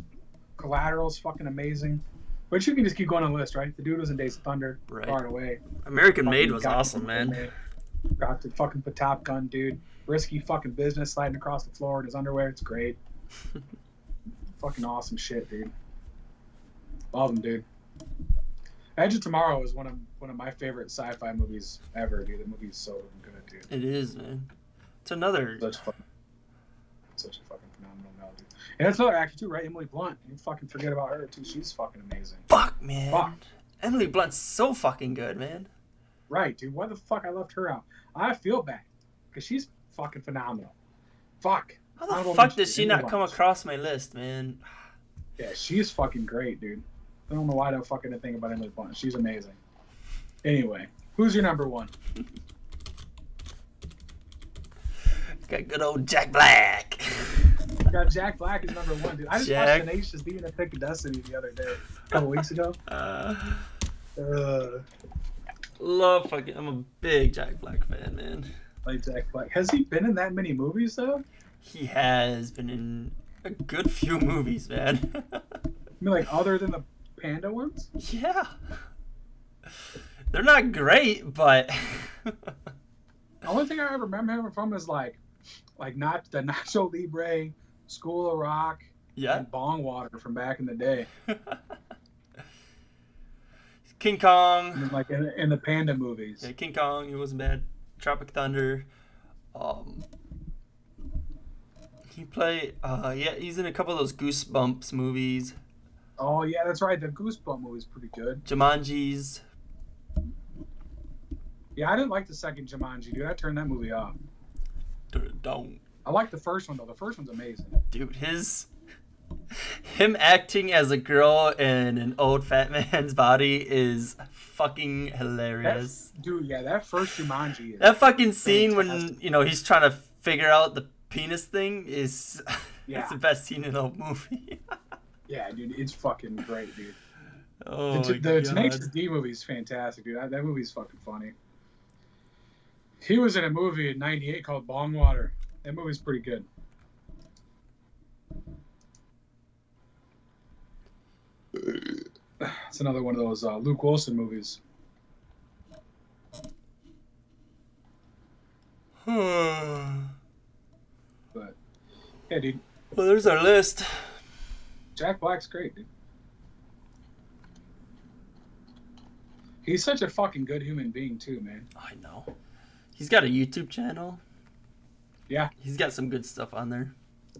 S2: Collateral's fucking amazing. But you can just keep going on the list, right? The dude was in Days of Thunder,
S1: right.
S2: Far Away.
S1: American Made was awesome, man.
S2: Got to fucking put Top Gun, dude. Risky fucking business, sliding across the floor in his underwear. It's great. Fucking awesome shit, dude. Love him, dude. Edge of Tomorrow is one of my favorite sci-fi movies ever, dude. The movie's so good, dude.
S1: It is, man. It's another
S2: such a fucking phenomenal melody. And it's another actor too, right? Emily Blunt. You fucking forget about her too. She's fucking amazing.
S1: Fuck, man. Fuck. Emily Blunt's so fucking good, man.
S2: Right, dude. Why the fuck I left her out? I feel bad because she's fucking phenomenal. Fuck.
S1: How the fuck did she not come across my list, man?
S2: Yeah, she's fucking great, dude. I don't know why I don't fucking think about Emily Blunt. She's amazing. Anyway, who's your number 1?
S1: Got good old Jack Black.
S2: Got Jack Black as number 1, dude. I just watched Tenacious D in a Pick of Destiny the other day, a couple weeks ago.
S1: Love fucking. I'm a big Jack Black fan, man.
S2: Like Jack Black. Has he been in that many movies though?
S1: He has been in a good few movies, man.
S2: I mean, like other than the Panda ones?
S1: Yeah. They're not great, but
S2: the only thing I ever remember him from is like not the Nacho Libre, School of Rock, and Bong Water from back in the day.
S1: King Kong.
S2: And like in the Panda movies.
S1: Yeah, King Kong, he wasn't bad. Tropic Thunder. He played. He's in a couple of those Goosebumps movies.
S2: Oh yeah, that's right. The Goosebumps movie's pretty good.
S1: Jumanji's.
S2: Yeah, I didn't like the second Jumanji, dude. I turned that movie off.
S1: Don't.
S2: I like the first one though. The first one's amazing.
S1: Dude, him acting as a girl in an old fat man's body is fucking hilarious.
S2: That first Jumanji.
S1: That fucking scene fantastic. When he's trying to figure out the penis thing is it's the best scene in the whole movie.
S2: Yeah, dude, it's fucking great, dude.
S1: Oh,
S2: the Tenacious D movie is fantastic, dude. That movie's fucking funny. He was in a movie in '98 called Bong Water. That movie's pretty good. It's another one of those Luke Wilson movies.
S1: Well,
S2: But yeah, dude,
S1: there's our list.
S2: Jack Black's great, dude. He's such a fucking good human being too, man.
S1: I know. He's got a YouTube channel.
S2: Yeah.
S1: He's got some good stuff on there.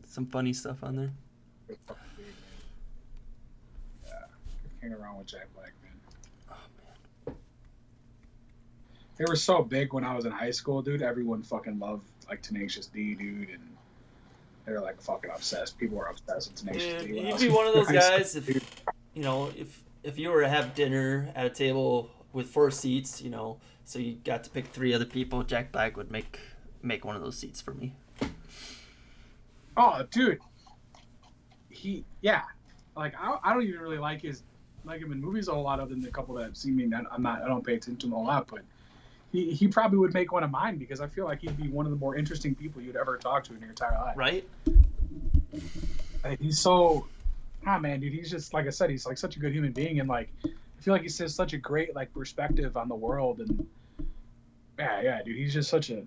S1: Some funny stuff on there.
S2: Good fucking dude, man. Yeah, hang around with Jack Black, man.
S1: Oh, man.
S2: They were so big when I was in high school, dude. Everyone fucking loved like Tenacious D, dude, and they were like fucking obsessed. People were obsessed with Tenacious D.
S1: You'd be one of those guys if you know if you were to have dinner at a table with 4 seats, you know, so you got to pick 3 other people, Jack Black would make one of those seats for me.
S2: Oh, dude. Like I don't even really like him in movies a whole lot, other than the couple that have seen me. I don't pay attention to him a lot, but he probably would make one of mine because I feel like he'd be one of the more interesting people you'd ever talk to in your entire life.
S1: Right?
S2: He's so, man, dude. He's just, like I said, he's like such a good human being, and like I feel like he says such a great like perspective on the world, and yeah, dude. He's just such a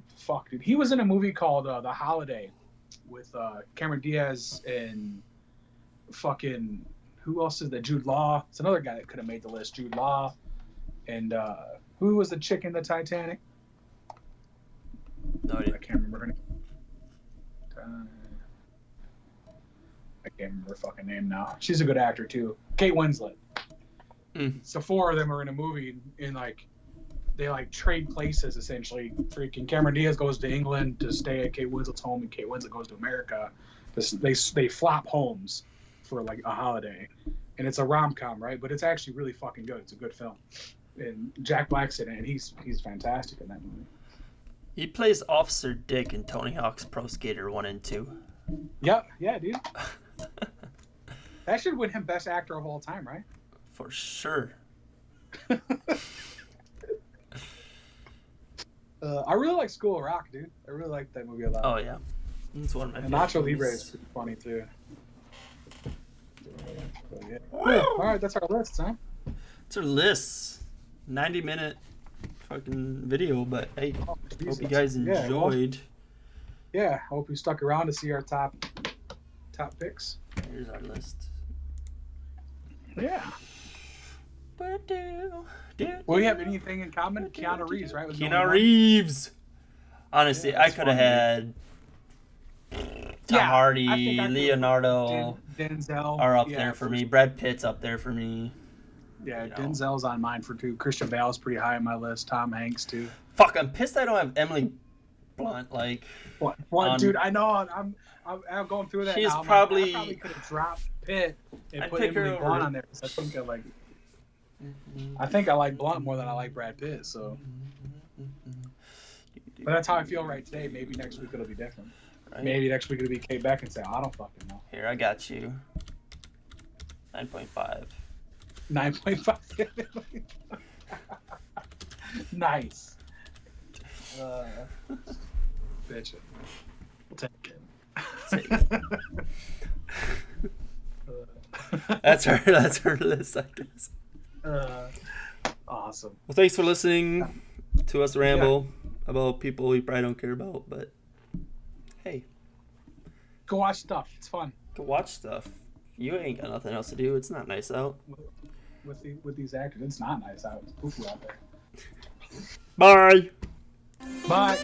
S2: dude. He was in a movie called The Holiday with Cameron Diaz and fucking who else is that? Jude Law. It's another guy that could have made the list. Jude Law, and who was the chick in the Titanic?
S1: No idea.
S2: I can't remember her name. I can't remember her fucking name now. She's a good actor too. Kate Winslet. So 4 of them are in a movie, and like they like trade places essentially. Freaking Cameron Diaz goes to England to stay at Kate Winslet's home, and Kate Winslet goes to America. They flop homes for like a holiday, and it's a rom-com, right? But it's actually really fucking good. It's a good film, and Jack Black's in it, and he's fantastic in that movie.
S1: He plays Officer Dick in Tony Hawk's Pro Skater 1 and 2.
S2: Yeah, dude. That should win him Best Actor of all time, right?
S1: For sure.
S2: I really like School of Rock, dude. I really like that movie a lot.
S1: Oh yeah, it's one of my
S2: and
S1: favorite
S2: Nacho
S1: movies.
S2: Libre is pretty funny too. Yeah. All right, that's our list, huh?
S1: It's our list. 90-minute fucking video, but hey, hope you guys enjoyed.
S2: Yeah, I hope you stuck around to see our top picks.
S1: Here's our list.
S2: Yeah. Well, you have anything in common? Keanu Reeves, right?
S1: Keanu Reeves. Honestly,
S2: Yeah,
S1: I could have had Tom Hardy, Leonardo
S2: Denzel
S1: are up there for me. Brad Pitt's up there for me.
S2: Yeah,
S1: you know.
S2: Denzel's on mine for 2. Christian Bale's pretty high on my list. Tom Hanks too.
S1: Fuck, I'm pissed I don't have Emily Blunt. Like,
S2: what, dude? I know. I'm going through that.
S1: She's
S2: now.
S1: probably.
S2: I probably could have dropped Pitt and
S1: I'd
S2: put
S1: pick her
S2: Emily
S1: over.
S2: Blunt on there because I think I like Blunt more than I like Brad Pitt. So, but that's how I feel right today. Maybe next week it'll be different.
S1: Right?
S2: Maybe next week it'll be Kate Beckinsale. I don't fucking know.
S1: Here, I got you. 9.5.
S2: 9.5. Nice. Bitch it. We'll take it.
S1: That's our list, I guess.
S2: Awesome.
S1: Well, thanks for listening to us ramble about people we probably don't care about, but hey,
S2: go watch stuff. It's fun.
S1: go watch stuff. You ain't got nothing else to do. It's not nice out.
S2: With these actors, it's not nice out. It's poopy out there.
S1: Bye.
S2: Bye.